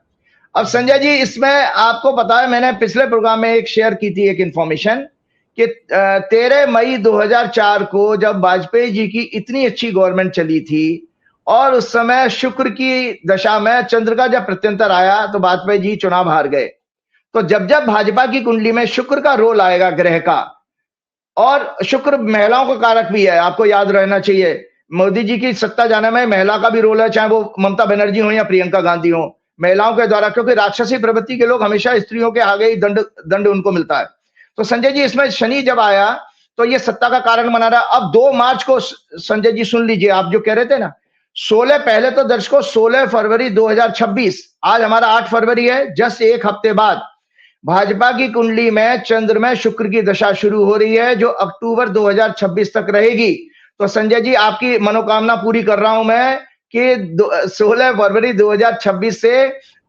अब संजय जी, इसमें आपको पता है, मैंने पिछले प्रोग्राम में एक शेयर की थी एक इंफॉर्मेशन कि 13 मई 2004 को जब वाजपेयी जी की इतनी अच्छी गवर्नमेंट चली थी और उस समय शुक्र की दशा में चंद्र का जब प्रत्यंतर आया तो वाजपेयी जी चुनाव हार गए। तो जब जब भाजपा की कुंडली में शुक्र का रोल आएगा ग्रह का, और शुक्र महिलाओं का कारक भी है, आपको याद रहना चाहिए, मोदी जी की सत्ता जाने में महिला का भी रोल है, चाहे वो ममता बनर्जी हो या प्रियंका गांधी हो, महिलाओं के द्वारा, क्योंकि राक्षसी प्रवृत्ति के लोग हमेशा स्त्रियों के आगे ही दंड उनको मिलता है। तो संजय जी, इसमें शनि जब आया तो ये सत्ता का कारण बना रहा। अब 2 मार्च को संजय जी सुन लीजिए, आप जो कह रहे थे ना, 16 पहले तो दर्शकों 16 फरवरी 2026, आज हमारा 8 फरवरी है, जस्ट एक हफ्ते बाद भाजपा की कुंडली में चंद्र में शुक्र की दशा शुरू हो रही है, जो अक्टूबर 2026 तक रहेगी। तो संजय जी, आपकी मनोकामना पूरी कर रहा हूं मैं कि 16 फरवरी 2026 से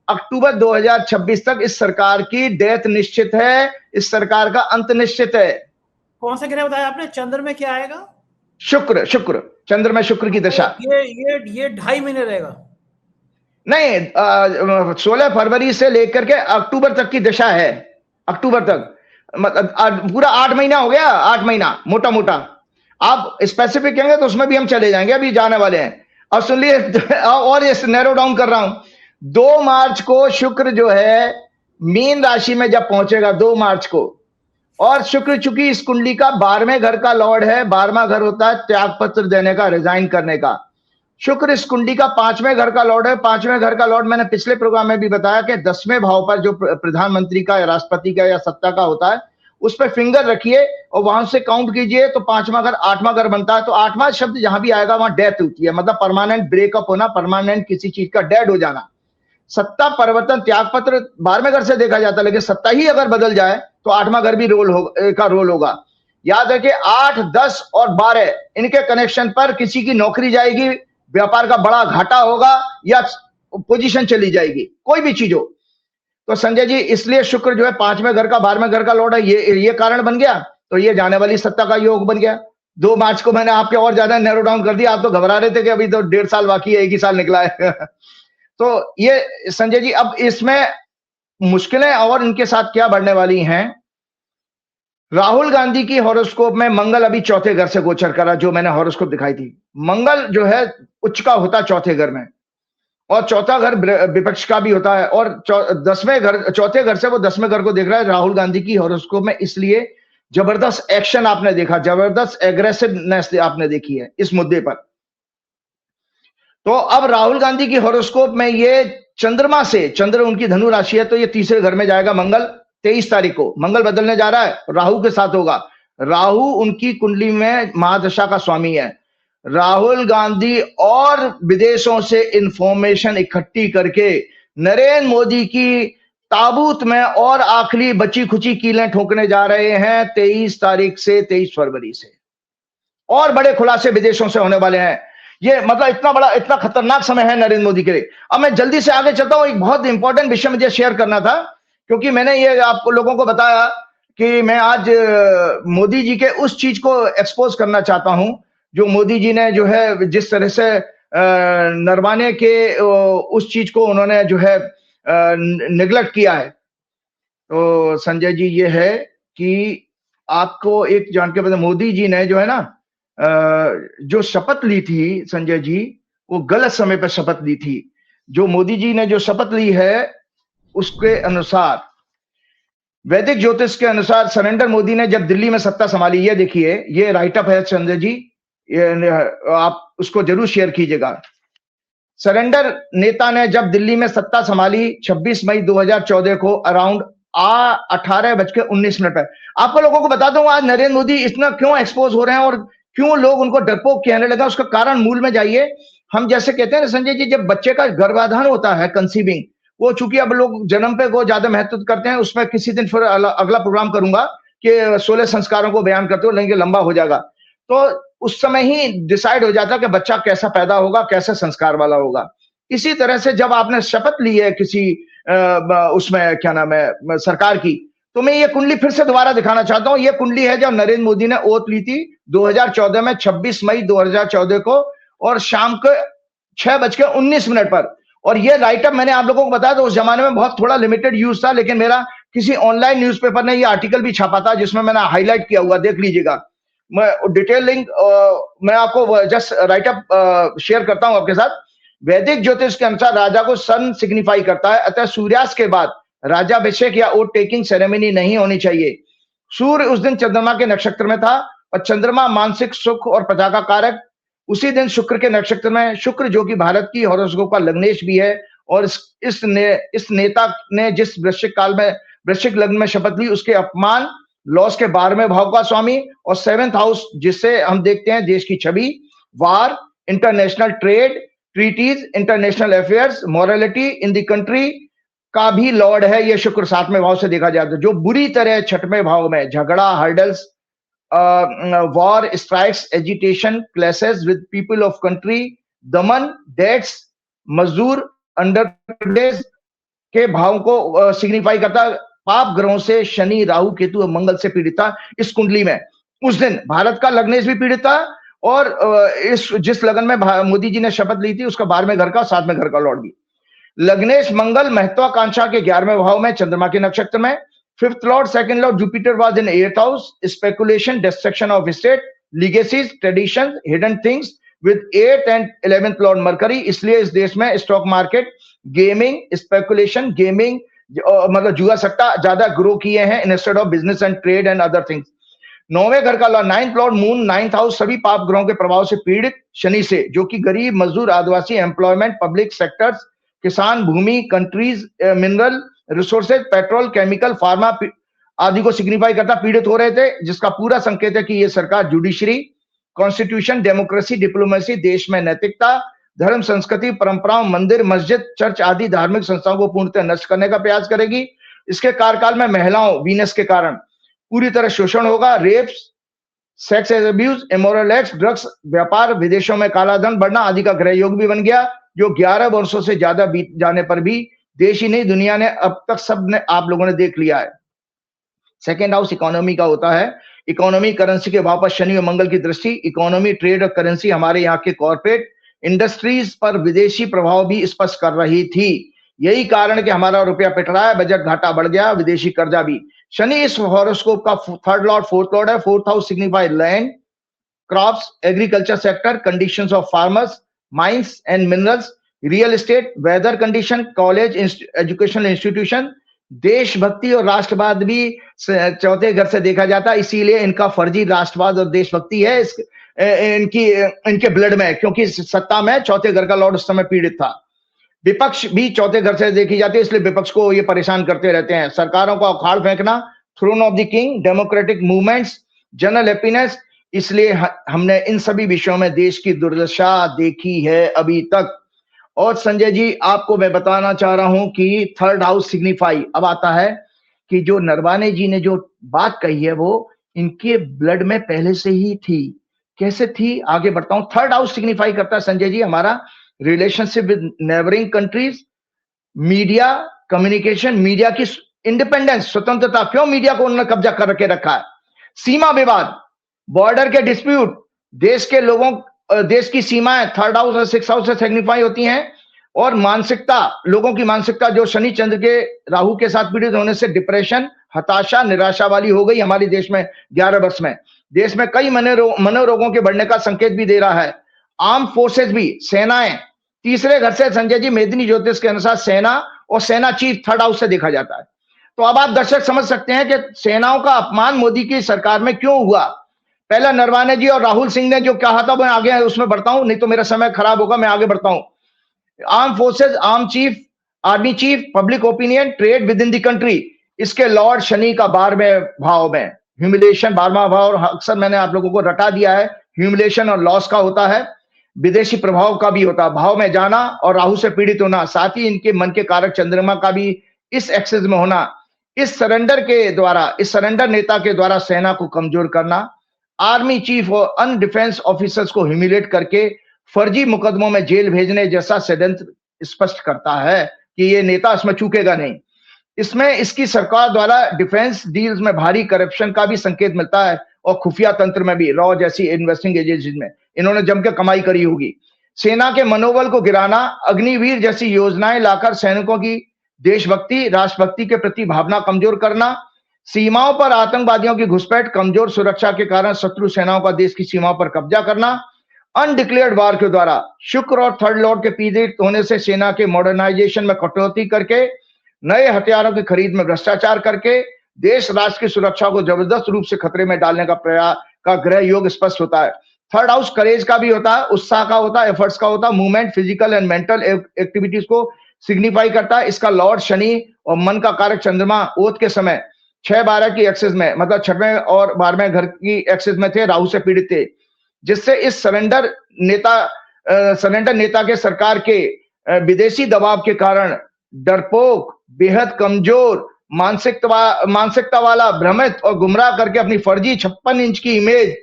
अक्टूबर 2026 तक इस सरकार की डेथ निश्चित है, इस सरकार का अंत निश्चित है। कौन सा ग्रह बताया आपने? चंद्र में क्या आएगा? शुक्र, चंद्र में शुक्र की दशा। ये 2.5 महीने रहेगा? नहीं, 16 फरवरी से लेकर के अक्टूबर तक की दशा है, अक्टूबर तक, मतलब पूरा 8 महीना हो गया, 8 महीना मोटा मोटा। आप स्पेसिफिक कहेंगे तो उसमें भी हम चले जाएंगे, अभी जाने वाले हैं। अब सुन लिए और ये नैरो डाउन कर रहा हूं। 2 मार्च को शुक्र जो है मीन राशि में जब पहुंचेगा 2 मार्च को, और शुक्र चूंकि इस कुंडली का 12वें घर का लॉर्ड है, 12वां घर होता है त्याग पत्र देने का, रिजाइन करने का। शुक्र इस कुंडली का 5वें घर का लॉर्ड है। 5वें घर का लॉर्ड मैंने पिछले प्रोग्राम में भी बताया कि 10वें भाव पर जो प्रधानमंत्री का या राष्ट्रपति का या सत्ता का होता है, उस पर फिंगर रखिए और वहां से काउंट कीजिए तो 5वां घर 8वां घर बनता है। तो 8वां शब्द जहां भी आएगा वहां डेथ होती है, मतलब परमानेंट ब्रेकअप होना, परमानेंट किसी चीज का डेड हो जाना। सत्ता परिवर्तन त्याग पत्र 12वें घर से देखा जाता है, लेकिन सत्ता ही अगर बदल जाए तो 8वां घर भी रोल होगा। याद रखिए, 8, 10 और 12 इनके कनेक्शन पर किसी की नौकरी जाएगी, व्यापार का बड़ा घाटा होगा या पोजीशन चली जाएगी, कोई भी चीज हो। तो संजय जी, इसलिए शुक्र जो है 5वें घर का 12वें घर का लॉर्ड है, ये कारण बन गया। तो ये जाने वाली सत्ता का योग बन गया। 2 मार्च को मैंने आपके और ज्यादा नैरो डाउन कर दिया, आप तो घबरा रहे थे कि अभी तो 1.5 साल बाकी है, 1 ही साल निकला है। तो ये संजय जी, अब इसमें मुश्किलें और इनके साथ क्या बढ़ने वाली हैं। राहुल गांधी की हॉरोस्कोप में मंगल अभी 4थे घर से गोचर करा, जो मैंने हॉरोस्कोप दिखाई थी। मंगल जो है उच्च का होता 4थे घर में, और 4था घर विपक्ष का भी होता है, और 10वें घर 4थे घर से वो 10वें घर को देख रहा है राहुल गांधी की हॉरोस्कोप में। इसलिए जबरदस्त एक्शन आपने देखा, जबरदस्त एग्रेसिवनेस आपने देखी है इस मुद्दे पर। तो अब राहुल गांधी की हॉरोस्कोप में ये चंद्रमा से, चंद्र उनकी धनु राशि है, तो ये 3रे घर में जाएगा मंगल। 23 तारीख को मंगल बदलने जा रहा है, राहु के साथ होगा। राहु उनकी कुंडली में महादशा का स्वामी है। राहुल गांधी और विदेशों से इंफॉर्मेशन इकट्ठी करके नरेंद्र मोदी की ताबूत में और आखिरी बची खुची कीलें ठोकने जा रहे हैं 23 तारीख से 23 फरवरी से। और बड़े खुलासे विदेशों से होने वाले हैं। ये मतलब इतना बड़ा, इतना खतरनाक समय है नरेंद्र मोदी के लिए। अब मैं जल्दी से आगे चलता हूं। एक बहुत इंपॉर्टेंट विषय मुझे शेयर करना था, क्योंकि मैंने ये आपको लोगों को बताया कि मैं आज मोदी जी के उस चीज को एक्सपोज करना चाहता हूं जो मोदी जी ने जो है जिस तरह से नरवाने के उस चीज को उन्होंने जो है निगलेक्ट किया है। तो संजय जी ये है कि आपको एक जान के पता, मोदी जी ने जो है ना जो शपथ ली थी संजय जी, वो गलत समय पर शपथ ली थी। जो मोदी जी ने जो शपथ ली है उसके अनुसार, वैदिक ज्योतिष के अनुसार, सरेंडर मोदी ने जब दिल्ली में सत्ता संभाली, ये देखिए ये राइटअप है संजय जी, ये आप उसको जरूर शेयर कीजिएगा। सरेंडर नेता ने जब दिल्ली में सत्ता संभाली 26 मई 2014 को अराउंड 18:19 पर। आपको लोगों को बता दूं आज नरेंद्र मोदी इतना क्यों एक्सपोज हो रहे हैं और क्यों लोग उनको डरपोक कहने लगा, उसका कारण मूल में जाइए। हम जैसे कहते हैं ना संजय जी, जब बच्चे का गर्भाधान होता है, कंसीविंग, वो चूंकि अब लोग जन्म पे को ज्यादा महत्व करते हैं, उसमें किसी दिन फिर अगला प्रोग्राम करूंगा कि 16 संस्कारों को बयान करते हो, लेकिन लंबा हो जाएगा। तो उस समय ही डिसाइड हो जाता है कि बच्चा कैसा पैदा होगा, कैसे संस्कार वाला होगा। इसी तरह से जब आपने शपथ ली है किसी उसमें क्या नाम है सरकार की, तो मैं ये कुंडली फिर से दोबारा दिखाना चाहता हूं। ये कुंडली है जब नरेंद्र मोदी ने ओथ ली थी 2014 में 26 मई 2014 को और शाम को 6:19 पर। और ये राइटअप मैंने आप लोगों को बताया तो उस जमाने में बहुत थोड़ा लिमिटेड यूज था, लेकिन मेरा किसी ऑनलाइन न्यूज़पेपर ने ये आर्टिकल भी छापा था जिसमें मैंने हाईलाइट किया हुआ, देख लीजिएगा। मैं डिटेल लिंक मैं आपको जस्ट राइटअप शेयर करता हूं आपके साथ। वैदिक ज्योतिष के अनुसार राजा को सन सिग्निफाई करता है, अतः सूर्यास्त के बाद राजाभिषेक या ओथ टेकिंग सेरेमनी नहीं होनी चाहिए। सूर्य उस दिन चंद्रमा के नक्षत्र में था और चंद्रमा मानसिक सुख और प्रजा का कारक। उसी दिन शुक्र के नक्षत्र में शुक्र, जो कि भारत की हॉरोस्कोप का लग्नेश भी है, और इस नेता ने जिस वृश्चिक लग्न में शपथ ली उसके अपमान लॉस के 12वें भाव का स्वामी और 7th हाउस, जिससे हम देखते हैं देश की छवि, war, international trade, treaties, international affairs, morality in the country का भी लॉर्ड है। ये शुक्र 7वें भाव से देखा जाता है, जो बुरी तरह 6वें भाव में झगड़ा, hurdles, war, strikes, agitation, clashes with people of country, Daman, dates, मजदूर, अंडर के भाव को सिग्निफाई करता है। पाप ग्रहों से शनि, राहु, केतु और मंगल से पीड़ित था इस कुंडली में। उस दिन भारत का लग्नेश भी पीड़ित था और इस जिस लगन में मोदी जी ने शपथ ली थी उसका 12वें घर का 7वें घर का लॉर्ड भी। लग्नेश मंगल महत्वाकांक्षा के 11वें भाव में चंद्रमा के नक्षत्र में। 5th lord, 2nd lord Jupiter was in 8th house. Speculation, destruction of state, legacies, tradition, hidden things with 8th and 11th lord Mercury. इसलिए इस देश में stock market, gaming, speculation, gaming मतलब जुआ सट्टा ज्यादा ग्रो किए हैं instead of business and trade and other things. 9वें घर का Lord 9th Lord moon 9th house, सभी पाप ग्रहों के प्रभाव से पीड़ित शनि से, जो कि गरीब, मजदूर, आदिवासी, एम्प्लॉयमेंट, पब्लिक सेक्टर्स, किसान, भूमि, countries, mineral resources, petrol, chemical, pharma आदि को सिग्निफाई करता पीड़ित हो रहे थे, जिसका पूरा संकेत है कि ये सरकार जुडिशरी, कॉन्स्टिट्यूशन, डेमोक्रेसी, डिप्लोमेसी, देश में नैतिकता, धर्म, संस्कृति, परंपराओं, मंदिर, मस्जिद, चर्च आदि धार्मिक संस्थाओं को पूर्णतः नष्ट करने का प्रयास करेगी। इसके कार्यकाल में महिलाओं, वीनस के कारण पूरी तरह शोषण होगा। Rapes, sex abuse, immoral acts, drugs व्यापार, विदेशों में काला धन बढ़ना आदि का ग्रह योग भी बन गया, जो 11 वर्षों से ज्यादा बीत जाने पर भी देश ही नहीं दुनिया ने अब तक सब ने आप लोगों ने देख लिया है। 2nd हाउस इकोनॉमी का होता है। इकोनॉमी, करेंसी के भाव पर शनि और मंगल की दृष्टि। इकोनॉमी, ट्रेड और करेंसी हमारे यहाँ के कॉर्पोरेट इंडस्ट्रीज पर विदेशी प्रभाव भी स्पष्ट कर रही थी। यही कारण कि हमारा रुपया पिट रहा है, बजट घाटा बढ़ गया, विदेशी कर्जा भी। शनि इस हॉरोस्कोप का 3rd लॉर्ड 4th लॉर्ड है। 4th house signify land, crops, agriculture sector, conditions of farmers, mines and minerals, real estate, weather condition, college, educational institution. देशभक्ति और राष्ट्रवाद भी 4थे घर से देखा जाता है, इसीलिए इनका फर्जी राष्ट्रवाद और देशभक्ति है इनके ब्लड में, क्योंकि सत्ता में 4थे घर का लॉर्ड उस समय पीड़ित था। विपक्ष भी 4थे घर से देखी जाती है, इसलिए विपक्ष को ये परेशान करते रहते हैं। सरकारों को उखाड़ फेंकना, throne of the king, democratic movements, general happiness. इसलिए हमने इन सभी विषयों में देश की दुर्दशा देखी है अभी तक। और संजय जी, आपको मैं बताना चाह रहा हूं कि 3rd हाउस सिग्निफाई अब आता है कि जो नरवाने जी ने जो बात कही है वो इनके ब्लड में पहले से ही थी। कैसे थी, आगे बढ़ता हूं। 3rd हाउस सिग्निफाई करता है संजय जी हमारा relationship with neighbouring countries, media, communication, media की इंडिपेंडेंस, स्वतंत्रता। क्यों मीडिया को उन्होंने कब्जा करके रखा है? सीमा विवाद, बॉर्डर के डिस्प्यूट, देश के लोगों, देश की सीमाएं 3rd हाउस और 6th हाउस से सिग्निफाई होती हैं। और मानसिकता, लोगों की मानसिकता जो शनि चंद्र के राहु के साथ पीड़ित होने से डिप्रेशन, हताशा, निराशा वाली हो गई हमारे देश में 11 वर्ष में। देश में कई मनोरोगों के बढ़ने का संकेत भी दे रहा है। आर्म फोर्सेस भी, सेनाएं 3रे घर से संजय जी मेदिनी ज्योतिष के अनुसार सेना और सेना चीफ 3rd हाउस से देखा जाता है। तो अब आप दर्शक समझ सकते हैं कि सेनाओं का अपमान मोदी की सरकार में क्यों हुआ। पहला नरवाने जी और राहुल सिंह ने जो कहा था, मैं आगे उसमें बढ़ता हूं, नहीं तो मेरा समय खराब होगा, मैं आगे बढ़ता हूं। Arm forces, arm chief, army chief, public opinion, trade with in the country, इसके लॉर्ड शनि का 12वें भाव में। ह्यूमिलेशन 12वां भाव, अक्सर मैंने आप लोगों को रटा दिया है, ह्यूमिलेशन और लॉस का होता है। विदेशी प्रभाव का भी होता है, भाव में जाना और राहु से पीड़ित होना। साथ ही इनके मन के कारक चंद्रमा का भी इस एक्सेस में होना। इस सरेंडर नेता के द्वारा सेना को कमजोर करना, आर्मी चीफ और अन डिफेंस ऑफिसर्स को ह्यूमिलेट करके फर्जी मुकदमों में जेल भेजने जैसा षड्यंत्र स्पष्ट करता है कि ये नेता इसमें चूकेगा नहीं। इसमें इसकी सरकार द्वारा डिफेंस डील्स में भारी करप्शन का भी संकेत मिलता है और खुफिया तंत्र में भी, रॉ जैसी इन्वेस्टिंग एजेंसीज में इन्होंने जम के कमाई करी होगी। सेना के मनोबल को गिराना, अग्निवीर जैसी योजनाएं लाकर सैनिकों की देशभक्ति, राष्ट्रभक्ति के प्रति भावना कमजोर करना, सीमाओं पर आतंकवादियों की घुसपैठ, कमजोर सुरक्षा के कारण शत्रु सेनाओं का देश की सीमाओं पर कब्जा करना, अनडिक्लेयर्ड वार के द्वारा शुक्र और थर्ड लॉर्ड के पीड़ित होने से सेना के मॉडर्नाइजेशन में कटौती करके, नए हथियारों की खरीद में भ्रष्टाचार करके देश राष्ट्र की सुरक्षा को जबरदस्त रूप से खतरे में डालने का प्रयास का ग्रह योग स्पष्ट होता है। थर्ड हाउस करेज का भी होता है, उत्साह का होता है, एफर्ट्स का होता है, movement, physical and mental activities को सिग्निफाई करता है। इसका लॉर्ड शनि और मन का कारक चंद्रमा ओत के समय 6-12 की एक्सेस में, मतलब 6वें और 12वें घर की एक्सेस में थे, राहु से पीड़ित थे, जिससे इस सरेंडर नेता के सरकार के विदेशी दबाव के कारण डरपोक, बेहद कमजोर, मानसिकता वाला, भ्रमित और गुमराह करके अपनी फर्जी 56 इंच की इमेज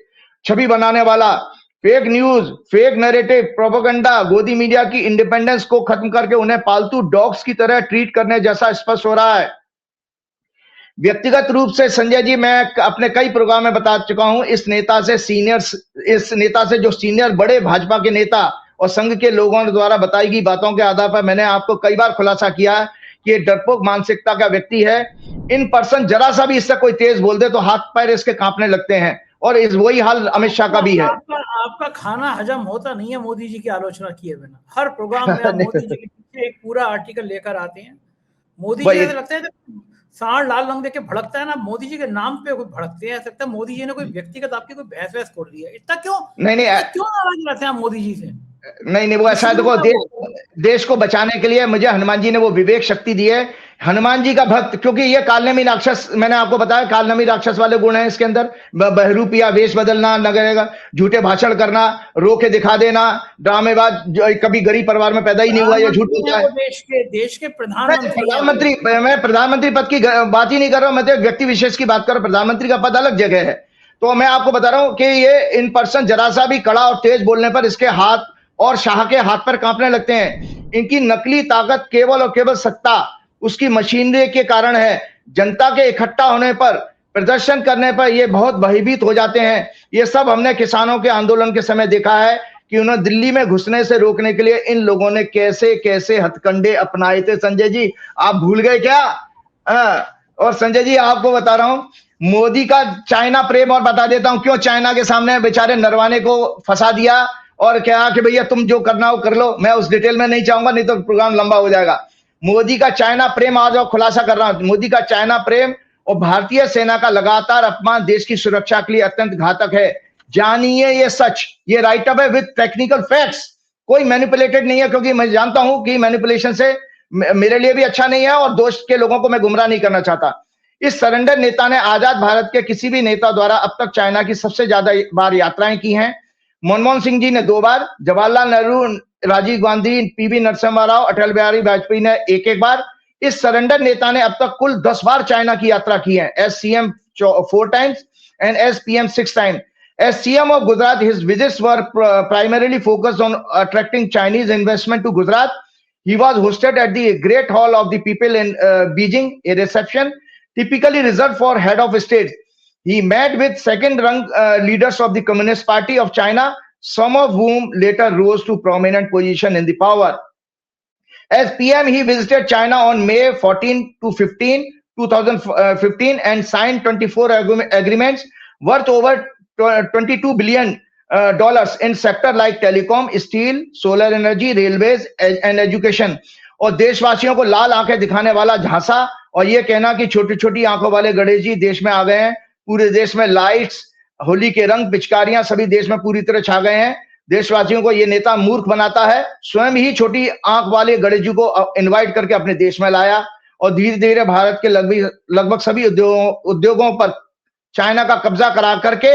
छवि बनाने वाला, fake news, fake narrative, propaganda, गोदी मीडिया की इंडिपेंडेंस को खत्म करके उन्हें पालतू डॉग्स की तरह ट्रीट करने जैसा स्पष्ट हो रहा है। व्यक्तिगत रूप से संजय जी, मैं अपने कई प्रोग्राम में बता चुका हूं, इस नेता से जो सीनियर बड़े भाजपा के नेता और संघ के लोगों द्वारा बताई गई बातों के आधार पर मैंने आपको कई बार खुलासा किया है कि ये डरपोक मानसिकता का व्यक्ति है। इन पर्सन जरा सा भी इससे कोई तेज बोल दे तो हाथ पैर इसके कांपने लगते हैं, और इस वही हाल अमित शाह का भी है। आपका खाना हजम होता नहीं है मोदी जी की आलोचना किए बिना। हर प्रोग्राम में आप मोदी जी के पीछे एक पूरा आर्टिकल लेकर आते हैं। मोदी जी ऐसा लगता है कि सांड लाल रंग देके भड़कता है ना, मोदी जी के नाम पे कोई भड़कते हैं। ऐसा लगता है मोदी जी ने कोई व्यक्तिगत आपकी कोई बहस वहस खोल ली है। इतना क्यों नाराज रहते हैं आप मोदी जी से? नहीं, वो ऐसा देखो, देश को बचाने के लिए मुझे हनुमान जी ने वो विवेक शक्ति दी है। हनुमान जी का भक्त, क्योंकि ये कालनेमी राक्षस, मैंने आपको बताया कालनेमी राक्षस वाले गुण हैं इसके अंदर, बहरूपिया, वेश बदलना, नगरेगा, झूठे भाषण करना, रो के दिखा देना, ड्रामेबाज, कभी गरीब परिवार में पैदा ही नहीं हुआ, ये झूठ बोलता है। देश के प्रधानमंत्री, मैं प्रधानमंत्री पद की बात ही नहीं कर रहा हूं, मैं तो व्यक्ति विशेष की बात कर रहा हूं। प्रधानमंत्री का पद अलग जगह है। तो मैं आपको बता रहा हूं कि ये इन पर्सन जरा सा भी कड़ा और तेज बोलने पर इसके हाथ और शाह के हाथ पर कांपने लगते हैं। इनकी नकली ताकत केवल और केवल सत्ता उसकी मशीनरी के कारण है। जनता के इकट्ठा होने पर, प्रदर्शन करने पर ये बहुत भयभीत हो जाते हैं। ये सब हमने किसानों के आंदोलन के समय देखा है कि उन्हें दिल्ली में घुसने से रोकने के लिए इन लोगों ने कैसे कैसे हथकंडे अपनाए थे। संजय जी, आप भूल गए क्या? और संजय जी, आपको बता रहा हूं मोदी का चाइना प्रेम, और बता देता हूं क्यों चाइना के सामने बेचारे नरवाने को फंसा दिया और क्या कि भैया तुम जो करना हो कर लो। मैं उस डिटेल में नहीं चाहूंगा, नहीं तो प्रोग्राम लंबा हो जाएगा। मोदी का चाइना प्रेम, आज और खुलासा कर रहा हूं, मोदी का चाइना प्रेम और भारतीय सेना का लगातार अपमान देश की सुरक्षा के लिए अत्यंत घातक है। जानिए ये सच, ये राइट अप है विद टेक्निकल फैक्ट्स, कोई मैनिपुलेटेड नहीं है, क्योंकि मैं जानता हूं कि मैनिपुलेशन से मेरे लिए भी अच्छा नहीं है और दोस्त के लोगों को मैं गुमराह नहीं करना चाहता। इस सरेंडर नेता ने आजाद भारत के किसी भी नेता द्वारा अब तक चाइना की सबसे ज्यादा बार यात्राएं की हैं। मनमोहन सिंह जी ने 2 बार, जवाहरलाल नेहरू, राजीव गांधी, पीवी नरसिम्हा राव, अटल बिहारी वाजपेयी ने एक बार। इस सरेंडर नेता ने अब तक कुल 10 बार चाइना की यात्रा की है। As CM 4 times and as PM 6 times. As CM of Gujarat, his visits were primarily focused on attracting Chinese investment to Gujarat. He was hosted at the Great Hall of the People in Beijing, a reception typically reserved for head of state. He met with second-rung leaders of the Communist Party of China, some of whom later rose to prominent position in the power. As PM, he visited China on May 14 to 15, 2015 and signed 24 agreements worth over $22 billion in sector like telecom, steel, solar energy, railways and education. और देशवासियों को लाल आंखें दिखाने वाला झांसा और ये कहना कि छोटी छोटी आंखों वाले गणेश जी देश में आ गए हैं। पूरे देश में लाइट्स, होली के रंग, पिचकारियां सभी देश में पूरी तरह छा गए हैं। देशवासियों को ये नेता मूर्ख बनाता है। स्वयं ही छोटी आंख वाले गणेश जी को इनवाइट करके अपने देश में लाया और धीरे धीरे भारत के लगभग सभी उद्योगों पर चाइना का कब्जा करा करके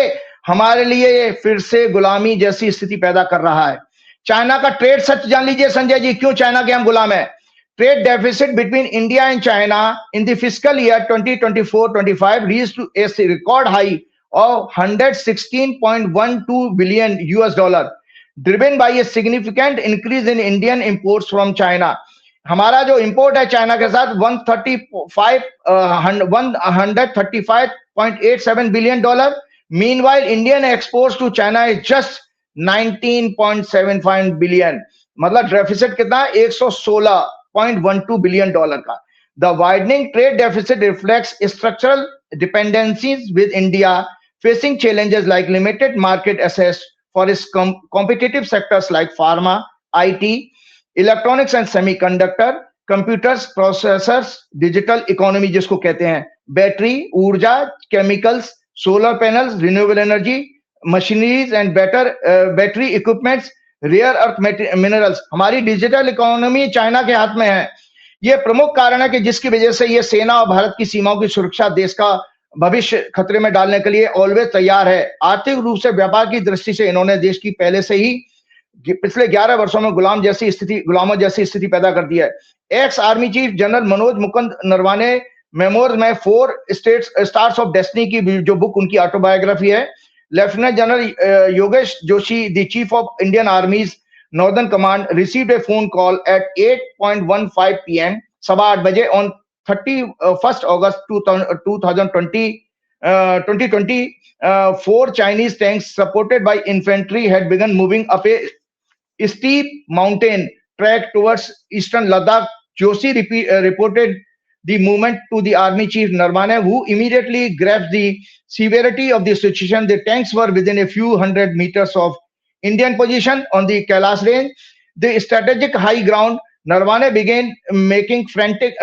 हमारे लिए फिर से गुलामी जैसी स्थिति पैदा कर रहा है। चाइना का ट्रेड सच जान लीजिए संजय जी, क्यों चाइना के हम गुलाम है। Trade deficit between India and China in the fiscal year 2024-25 reached to a record high of $116.12 billion US, driven by a significant increase in Indian imports from China. हमारा जो इंपोर्ट है चाइना के साथ $135.87 billion, Meanwhile, Indian exports to China is just 19.75 billion. मतलब deficit कितना है? 116.12 billion dollar का. The widening trade deficit reflects structural dependencies with India facing challenges like limited market access for its competitive sectors like pharma, IT, electronics and semiconductor, computers, processors, digital economy जिसको कहते हैं, battery, ऊर्जा, chemicals, solar panels, renewable energy, machineries and battery equipments, rare earth minerals. हमारी digital economy China के हाथ में है. ये प्रमुख कारण है कि जिसकी वजह से ये सेना और भारत की सीमाओं की सुरक्षा, देश का भविष्य खतरे में डालने के लिए ऑलवेज तैयार है. आर्थिक रूप से व्यापार की दृष्टि से इन्होंने देश की पहले से ही पिछले 11 वर्षों में गुलामों जैसी स्थिति पैदा कर दी है. Ex army chief general Manoj Mukund Naravane memoirs में 4 स्टार्स ऑफ डेस्टिनी की जो बुक उनकी ऑटोबायोग्राफी है. Lieutenant general Yogesh Joshi, the chief of Indian आर्मीज Northern Command, received a phone call at 8:15 p.m. 8:15 बजे on 31st August 2020. 4 Chinese tanks supported by infantry had begun moving up a steep mountain track towards eastern Ladakh. Joshi reported the movement to the Army Chief Narwane, who immediately grasped the severity of the situation. The tanks were within a few hundred meters of Indian position on the Kailash range, the strategic high ground. Narwane began making frantic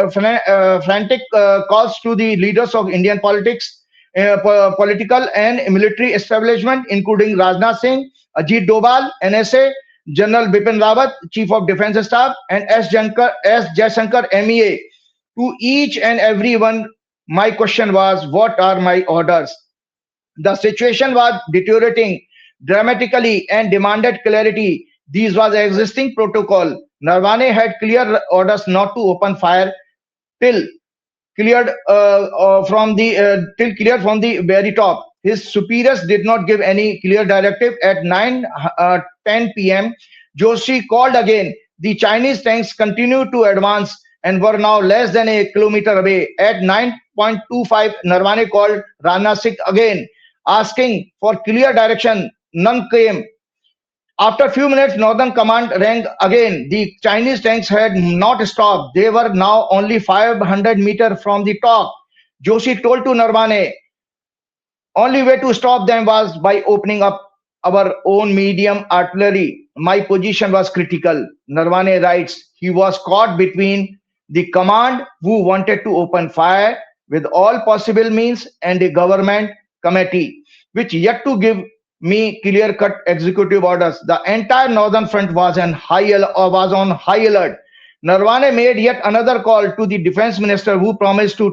calls to the leaders of Indian political and military establishment, including Rajnath Singh, Ajit Doval, NSA, General Bipin Rawat, Chief of Defence Staff, and S. Jaishankar, MEA. To each and every one, my question was, what are my orders? The situation was deteriorating dramatically and demanded clarity. This was an existing protocol. Narwane had clear orders not to open fire till cleared from the very top. His superiors did not give any clear directive. At 9:10 p.m., Joshi called again. The Chinese tanks continued to advance and were now less than a kilometer away. At 9:25, Narwane called Rajnath Singh again, asking for clear direction. None came. After a few minutes, Northern Command rang again. The Chinese tanks had not stopped. They were now only 500 meters from the top. Joshi told to Narwane, only way to stop them was by opening up our own medium artillery. My position was critical. Narwane writes, he was caught between the command who wanted to open fire with all possible means and the government committee, which yet to give me clear-cut executive orders. The entire northern front was on high alert. Narwane made yet another call to the defense minister, who promised to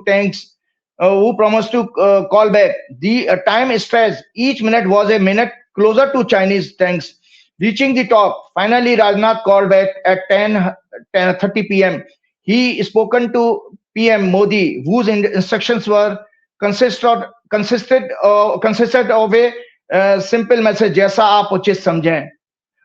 call back. The time stretched. Each minute was a minute closer to Chinese tanks reaching the top. Finally, Rajnath called back at 10:30 p.m. He spoken to PM Modi, whose instructions were consisted of a simple message, जैसा आप उचित समझें,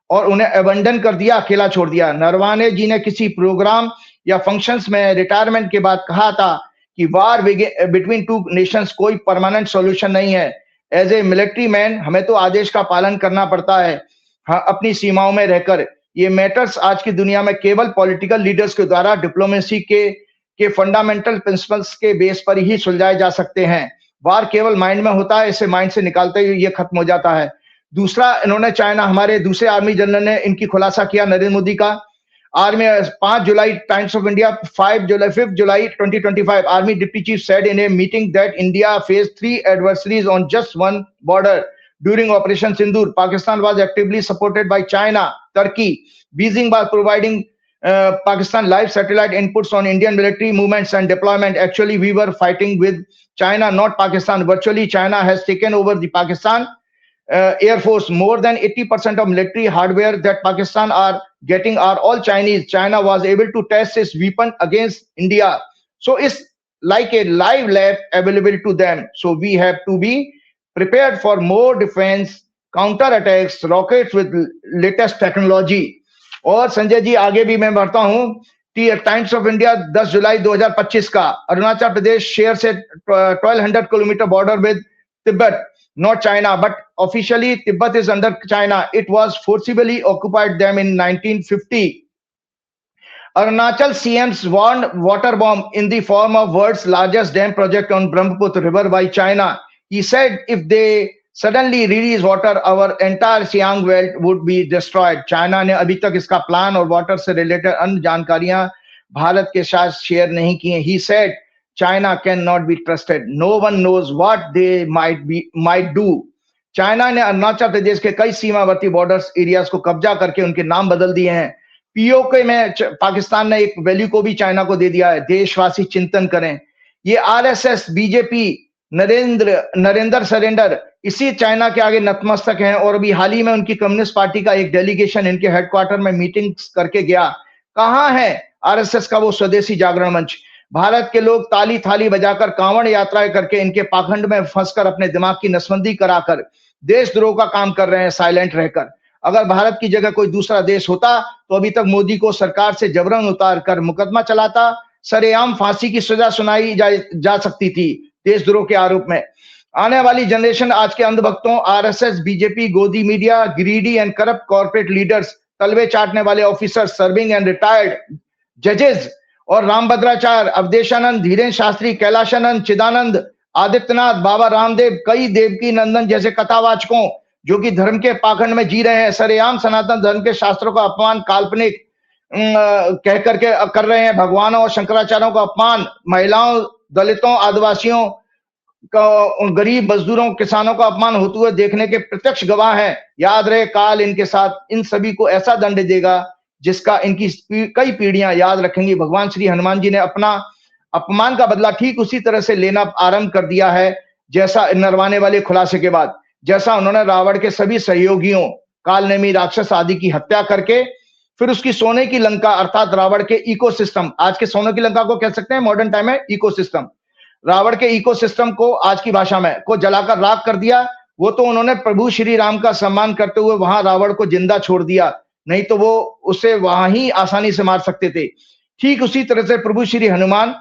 और उन्हें abandon कर दिया, अकेला छोड़ दिया. नरवाने जी ने किसी प्रोग्राम या फंक्शंस में रिटायरमेंट के बाद कहा था कि वार बिटवीन टू नेशंस कोई परमानेंट सॉल्यूशन नहीं है. एज ए मिलिट्री मैन हमें तो आदेश का पालन करना पड़ता है, अपनी सीमाओं में रहकर. ये मैटर्स आज की दुनिया में केवल पॉलिटिकल लीडर्स के द्वारा डिप्लोमेसी के फंडामेंटल प्रिंसिपल्स के बेस पर ही सुलझाए जा सकते हैं. वार केवल माइंड में होता है, इसे माइंड से निकालते ही ये खत्म हो जाता है. दूसरा, इन्होंने चाइना, हमारे दूसरे आर्मी जनरल ने इनकी खुलासा किया, नरेंद्र मोदी का. Army 5 July, times of India 5 July 2025, army deputy chief said in a meeting that India faced 3 adversaries on just one border during Operation Sindoor. Pakistan was actively supported by China, Turkey. Beijing was providing Pakistan live satellite inputs on Indian military movements and deployment. Actually, we were fighting with China, not Pakistan. Virtually, China has taken over the Pakistan Air Force. More than 80% of military hardware that Pakistan are getting are all Chinese. China was able to test its weapon against India. So it's like a live lab available to them. So we have to be prepared for more defense, counter attacks, rockets with latest technology. और संजय जी, आगे भी मैं बढ़ता हूँ. Times of India 10 जुलाई 2025 का, Arunachal Pradesh share से 1200 kilometre border with Tibet. not China, but officially Tibet is under China. It was forcibly occupied them in 1950. Arunachal CMs warned water bomb in the form of world's largest dam project on Brahmaputra River by China. He said if they suddenly release water, our entire Siang belt would be destroyed. China ने अभी तक इसका plan और water से related अन्य जानकारियां भारत के साथ शेयर नहीं की हैं. He said China cannot be trusted. No one knows what they might do. China ने अरुणाचल प्रदेश के कई सीमावर्ती बॉर्डर्स एरियाज को कब्जा करके उनके नाम बदल दिए हैं. पीओके में पाकिस्तान ने एक वैल्यू को भी चाइना को दे दिया है. देशवासी चिंतन करें. ये आरएसएस, बीजेपी, नरेंद्र सरेंडर इसी चाइना के आगे नतमस्तक हैं. और अभी हाल ही में उनकी कम्युनिस्ट पार्टी का एक डेलीगेशन इनके हेडक्वार्टर में मीटिंग करके गया. कहां है आरएसएस का वो स्वदेशी जागरण मंच? भारत के लोग ताली थाली बजाकर कांवड़ यात्राएं करके इनके पाखंड में फंसकर अपने दिमाग की नसबंदी कराकर देशद्रोह का काम कर रहे हैं साइलेंट रहकर. अगर भारत की जगह कोई दूसरा देश होता तो अभी तक मोदी को सरकार से जबरन उतार कर मुकदमा चलाता, सरेआम फांसी की सजा सुनाई जा सकती थी देशद्रोह के आरोप में. आने वाली जनरेशन आज के अंधभक्तों, आरएसएस, बीजेपी, गोदी media, greedy and corrupt corporate leaders, तलवे चाटने वाले ऑफिसर, सर्विंग एंड रिटायर्ड जजेस और रामभद्राचार्य, अवधेशानंद, धीरेन्द्र शास्त्री, कैलाशानंद, चिदानंद, आदित्यनाथ, बाबा रामदेव, कई देवकी नंदन जैसे कथावाचकों जो कि धर्म के पाखंड में जी रहे हैं, सरेआम सनातन धर्म के शास्त्रों का अपमान काल्पनिक कह करके कर रहे हैं. भगवानों और शंकराचार्यों का अपमान, महिलाओं, दलितों, आदिवासियों का, गरीब मजदूरों, किसानों का अपमान होते हुए देखने के प्रत्यक्ष गवाह हैं. याद रहे काल इनके साथ इन सभी को ऐसा दंड देगा जिसका इनकी कई पीढ़ियां याद रखेंगी. भगवान श्री हनुमान जी ने अपना अपमान का बदला ठीक उसी तरह से लेना आरंभ कर दिया है जैसा नरवाने वाले खुलासे के बाद, जैसा उन्होंने रावण के सभी सहयोगियों, कालनेमी राक्षस आदि की हत्या करके फिर उसकी सोने की लंका अर्थात रावण के इकोसिस्टम, आज के सोने की लंका को कह सकते हैं मॉडर्न टाइम में इकोसिस्टम, रावण के इकोसिस्टम को आज की भाषा में को जलाकर राख कर दिया. वो तो उन्होंने प्रभु श्री राम का सम्मान करते हुए वहां रावण को जिंदा छोड़ दिया, नहीं तो वो उसे वहां ही आसानी से मार सकते थे. ठीक उसी तरह से प्रभु श्री हनुमान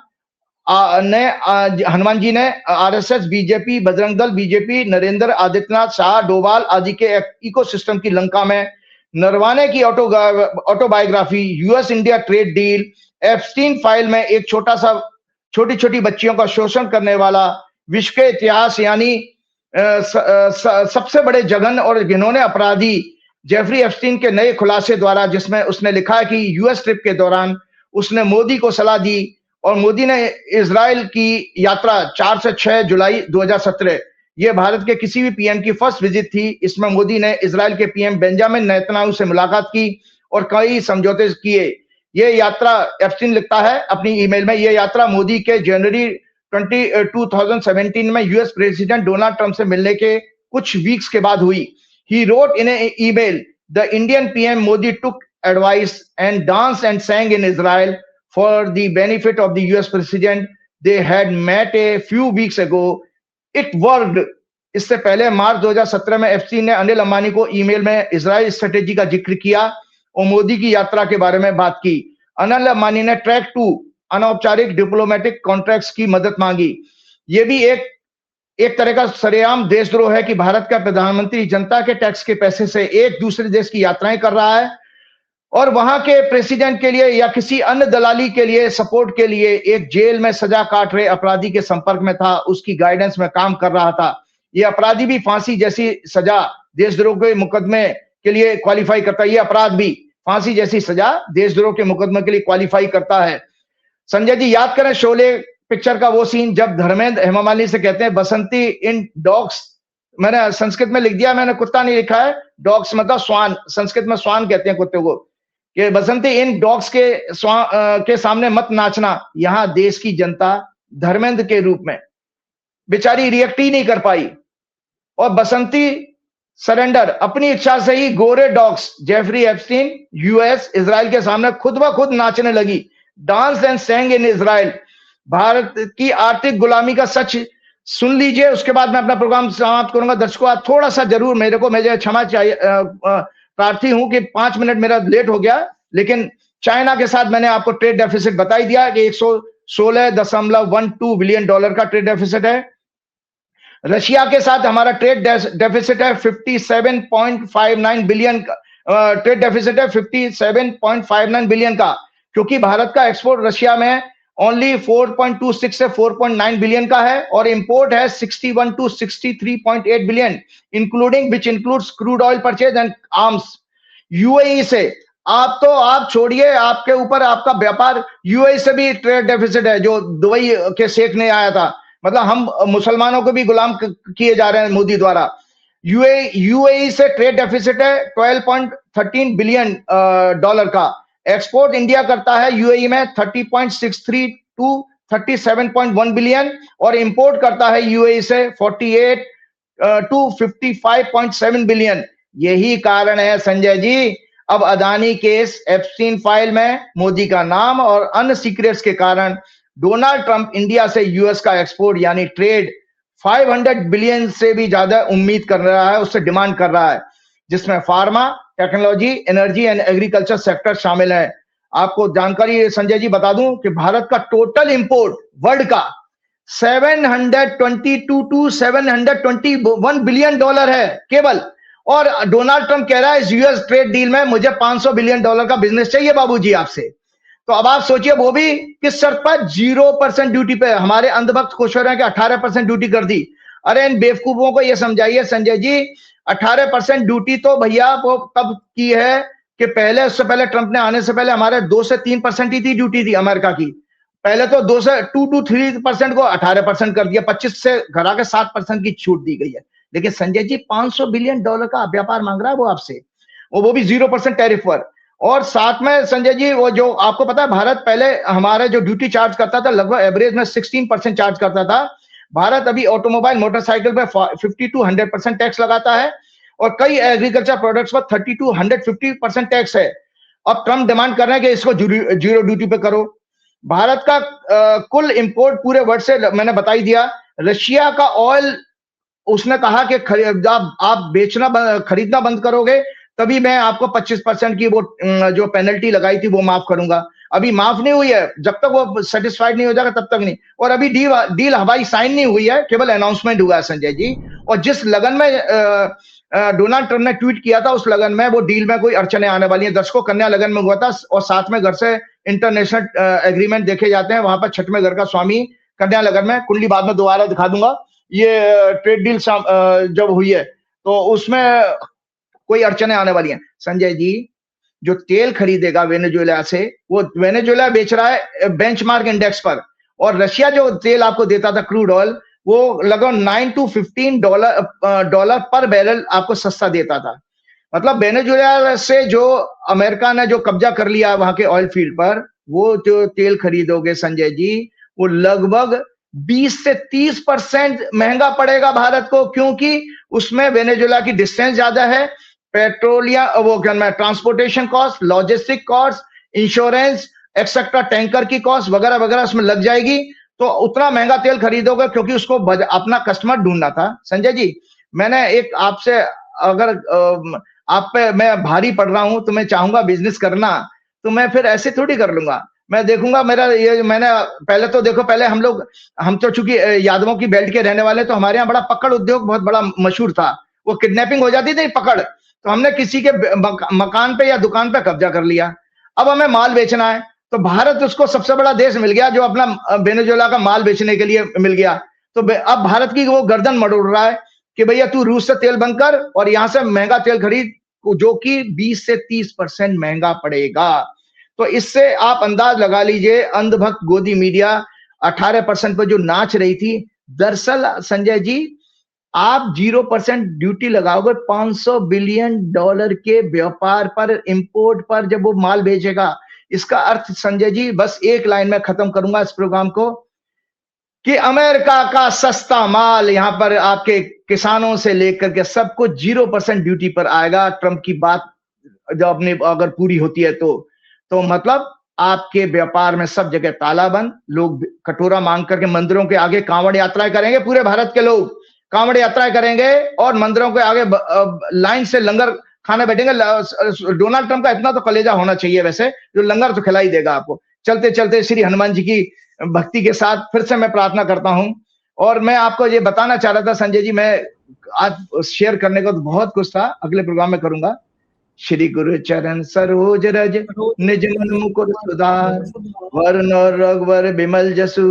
जी ने RSS, BJP, Bajrang Dal, BJP, Narendra, Adityanath, Shah, Doval आदि के इकोसिस्टम की लंका में नरवाने की autobiography, US India trade deal, Epstein file में एक छोटी छोटी बच्चियों का शोषण करने वाला विश्व के इतिहास यानी सबसे बड़े जघन और घिनौने अपराधी जेफरी एप्स्टीन के नए खुलासे द्वारा, जिसमें उसने लिखा है कि यूएस ट्रिप के दौरान उसने मोदी को सलाह दी और मोदी ने इजराइल की यात्रा 4 से 6 जुलाई 2017, ये भारत के किसी भी पीएम की फर्स्ट विजिट थी. इसमें मोदी ने इजराइल के पीएम बेंजामिन नेतन्याहू से मुलाकात की और कई समझौते किए. ये यात्रा, एप्स्टीन लिखता है अपनी ईमेल में, ये यात्रा मोदी के जनवरी 2017 में यूएस प्रेसिडेंट डोनाल्ड ट्रंप से मिलने के कुछ वीक्स के बाद हुई. He wrote in an email, the Indian PM Modi took advice and danced and sang in Israel for the benefit of the US president. They had met a few weeks ago. It worked. इससे पहले मार्च 2017 में FC ने अनिल अंबानी को email में Israel strategy का जिक्र किया और मोदी की यात्रा के बारे में बात की. अनिल अंबानी ने ट्रैक 2 अनौपचारिक डिप्लोमेटिक कॉन्ट्रैक्ट्स की मदद मांगी. ये भी एक तरह का सरेआम देशद्रोह है कि भारत का प्रधानमंत्री जनता के टैक्स के पैसे से एक दूसरे देश की यात्राएं कर रहा है और वहां के प्रेसिडेंट के लिए या किसी अन्य दलाली के लिए सपोर्ट के लिए एक जेल में सजा काट रहे अपराधी के संपर्क में था, उसकी गाइडेंस में काम कर रहा था. ये अपराधी भी फांसी जैसी सजा देशद्रोह के मुकदमे के लिए क्वालिफाई करता है. ये अपराध भी फांसी जैसी सजा देशद्रोह के मुकदमे के लिए क्वालिफाई करता है. संजय जी याद करें शोले पिक्चर का वो सीन जब धर्मेंद्र हेमा मालिनी से कहते हैं बसंती इन डॉग्स, मैंने संस्कृत में लिख दिया, मैंने कुत्ता नहीं लिखा है, डॉग्स मतलब स्वान, संस्कृत में स्वान कहते हैं कुत्ते को, कि बसंती इन डॉग्स के सामने मत नाचना. यहां देश की जनता धर्मेंद्र के रूप में बेचारी रिएक्ट ही नहीं कर पाई और बसंती सरेंडर अपनी इच्छा से ही गोरे dogs Jeffrey Epstein US Israel के सामने खुद ब खुद नाचने लगी. Dance and sang in Israel. भारत की आर्थिक गुलामी का सच सुन लीजिए, उसके बाद मैं अपना प्रोग्राम समाप्त करूंगा. दर्शकों आप थोड़ा सा जरूर मुझे क्षमा चाहिए, प्रार्थी हूं कि 5 मिनट मेरा लेट हो गया, लेकिन चाइना के साथ मैंने आपको ट्रेड डेफिसिट बताई दिया कि $116.12 बिलियन का ट्रेड डेफिसिट है. रशिया के साथ हमारा ट्रेड डेफिसिट है 57.59 बिलियन का, ट्रेड डेफिसिट है 57.59 बिलियन का, क्योंकि भारत का एक्सपोर्ट रशिया में ओनली 4.26 से 4.9 बिलियन का है और इंपोर्ट है 61 to 63.8 billion, including which includes crude oil purchase and arms. UAE से आप छोड़िए, आपके ऊपर आपका व्यापार यूएई से भी ट्रेड डेफिसिट है, जो दुबई के शेख ने आया था। मतलब हम मुसलमानों को भी गुलाम किए जा रहे हैं मोदी द्वारा। यूएई से ट्रेड डेफिसिट है 12.13 बिलियन डॉलर का। एक्सपोर्ट इंडिया करता है यूएई में 30.63 टू 37.1 बिलियन और इंपोर्ट करता है यूएई से 48 टू 55.7 बिलियन। यही कारण है संजय जी, अब अदानी केस, एप्स्टीन फाइल में मोदी का नाम और अन्य सीक्रेट्स के कारण डोनाल्ड ट्रंप इंडिया से यूएस का एक्सपोर्ट यानी ट्रेड 500 बिलियन से भी ज्यादा उम्मीद कर रहा है, उससे डिमांड कर रहा है, जिसमें pharma, technology, energy and agriculture sector शामिल है। आपको जानकारी संजय जी बता दूं कि भारत का टोटल इंपोर्ट वर्ल्ड का 722 टू 721 बिलियन डॉलर है केवल, और डोनाल्ड ट्रंप कह रहा है इस यूएस ट्रेड डील में मुझे 500 बिलियन डॉलर का बिजनेस चाहिए बाबूजी आपसे। तो अब आप सोचिए, वो भी किस शर्त पर? 0% ड्यूटी पे। हमारे अंधभक्त खुश हो रहे हैं कि 18% ड्यूटी कर दी। अरे इन बेवकूफों को यह समझाइए संजय जी, 18% ड्यूटी तो भैया वो तब की है कि पहले, उससे पहले ट्रंप ने आने से पहले हमारे 2 से 3% ही थी ड्यूटी थी अमेरिका की। पहले तो 2 से 2 to 3% को 18% कर दिया, 25 से घरा के 7% की छूट दी गई है। लेकिन संजय जी 500 बिलियन डॉलर का व्यापार मांग रहा है वो आपसे, वो भी 0% टैरिफ पर। और साथ में संजय जी, वो जो आपको पता है, भारत पहले हमारे जो ड्यूटी चार्ज करता था लगभग एवरेज में 16% चार्ज करता था। भारत अभी ऑटोमोबाइल, मोटरसाइकिल पे 50 to 100% टैक्स लगाता है और कई एग्रीकल्चर प्रोडक्ट्स पर 30 to 150% टैक्स है। अब ट्रम्प डिमांड कर रहे हैं कि इसको जीरो ड्यूटी पे करो। भारत का कुल इंपोर्ट पूरे वर्ल्ड से मैंने बता ही दिया। रशिया का ऑयल उसने कहा कि आप खरीदना बंद करोगे तभी मैं आपको 25% की वो जो पेनल्टी लगाई थी वो माफ करूंगा। अभी माफ नहीं हुई है, जब तक वो सेटिस्फाइड नहीं हो जाएगा तब तक नहीं। और अभी डील हवाई साइन नहीं हुई है, केवल अनाउंसमेंट हुआ है संजय जी। और जिस लगन में डोनाल्ड ट्रंप ने ट्वीट किया था, उस लगन में वो डील में कोई अड़चने आने वाली है। दर्शकों, कन्या लगन में हुआ था और 7वें घर से इंटरनेशनल एग्रीमेंट देखे जाते हैं, वहां पर 6वें घर का स्वामी कन्या लगन में, कुंडली बाद में दोबारा दिखा दूंगा। ये ट्रेड डील जब हुई है तो उसमें कोई अड़चने आने वाली हैं। संजय जी, जो तेल खरीदेगा वेनेजुएला से, वो वेनेजुएला बेच रहा है बेंचमार्क इंडेक्स पर, और रशिया जो तेल आपको देता था क्रूड ऑयल, वो लगभग 9 to 15 डॉलर पर बैरल आपको सस्ता देता था। मतलब वेनेजुएला से जो अमेरिका ने जो कब्जा कर लिया वहां के ऑयल फील्ड पर, वो जो तेल खरीदोगे संजय जी, वो लगभग 20 से 30% महंगा पड़ेगा भारत को, क्योंकि उसमें वेनेजुएला की डिस्टेंस ज्यादा है, पेट्रोलियम वो क्या मैं transportation cost, logistic cost, insurance etcetera, tanker की कॉस्ट वगैरह वगैरह उसमें लग जाएगी। तो उतना महंगा तेल खरीदोगे क्योंकि उसको अपना कस्टमर ढूंढना था। संजय जी, मैंने एक आपसे, अगर आप पे मैं भारी पड़ रहा हूं तो मैं चाहूंगा बिजनेस करना, तो मैं फिर ऐसे थोड़ी कर लूंगा। मैं देखूंगा मेरा ये, मैंने पहले तो देखो, पहले हम तो चूंकि यादवों की बेल्ट के रहने वाले, तो हमारे यहाँ बड़ा पकड़ उद्योग बहुत बड़ा मशहूर था। वो किडनैपिंग हो जाती थी पकड़, तो हमने किसी के मकान पे या दुकान पे कब्जा कर लिया। अब हमें माल बेचना है, तो भारत उसको सबसे बड़ा देश मिल गया जो अपना वेनेजुएला का माल बेचने के लिए मिल गया। तो अब भारत की वो गर्दन मरोड़ रहा है कि भैया तू रूस से तेल बंद कर और यहां से महंगा तेल खरीद, जो कि 20 से 30% महंगा पड़ेगा। तो इससे आप अंदाज लगा लीजिए, अंधभक्त गोदी मीडिया 18% पर जो नाच रही थी, दरअसल संजय जी आप 0% ड्यूटी लगाओगे 500 बिलियन डॉलर के व्यापार पर, इंपोर्ट पर, जब वो माल बेचेगा। इसका अर्थ संजय जी, बस एक लाइन में खत्म करूंगा इस प्रोग्राम को, कि अमेरिका का सस्ता माल यहां पर आपके किसानों से लेकर के सब कुछ 0% ड्यूटी पर आएगा। ट्रंप की बात जब अपनी अगर पूरी होती है तो मतलब आपके व्यापार में सब जगह ताला बंद, लोग कटोरा मांग करके मंदिरों के आगे कांवड़ यात्राएं करेंगे। पूरे भारत के लोग कांवड़ यात्राएं करेंगे और मंदिरों के आगे लाइन से लंगर खाने बैठेंगे। डोनाल्ड ट्रंप का इतना तो कलेजा होना चाहिए वैसे, जो लंगर तो खिला ही देगा आपको। चलते चलते श्री हनुमान जी की भक्ति के साथ फिर से मैं प्रार्थना करता हूं, और मैं आपको ये बताना चाह रहा था संजय जी, मैं आज शेयर करने को तो बहुत कुछ था, अगले प्रोग्राम में करूंगा। श्री गुरु चरण सरोज रज निज मन मुकुर सुधार, वर्ण और रघुवर बिमल जसु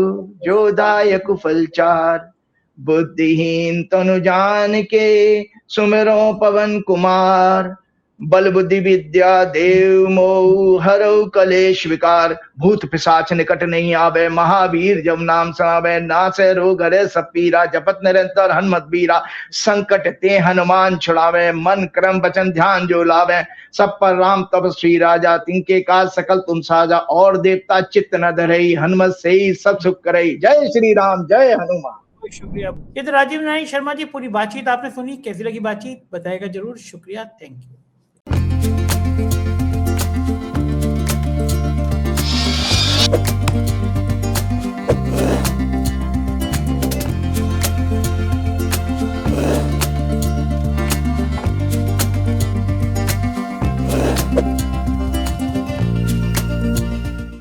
जो दायक फलचार। बुद्धिहीन तनु जान के सुमिरो पवन कुमार, बल बुद्धि विद्या देव मोहु हरौ कलेश विकार। भूत पिशाच निकट नहीं आवे, महावीर जब नाम सुनावे। नासै रोग हरै सब पीरा, जपत निरंतर हनुमत बीरा। संकट ते हनुमान छुड़ावे, मन क्रम वचन ध्यान जो लावे। सब पर राम तपस्वी राजा, तिनके काज सकल तुम साजा। और देवता चित्त न धरई, हनुमत से ही सब सुख करई। जय श्री राम, जय हनुमान। शुक्रिया। ये तो राजीव नारायण शर्मा जी, पूरी बातचीत आपने सुनी, कैसी लगी बातचीत बताएगा जरूर। शुक्रिया, थैंक यू।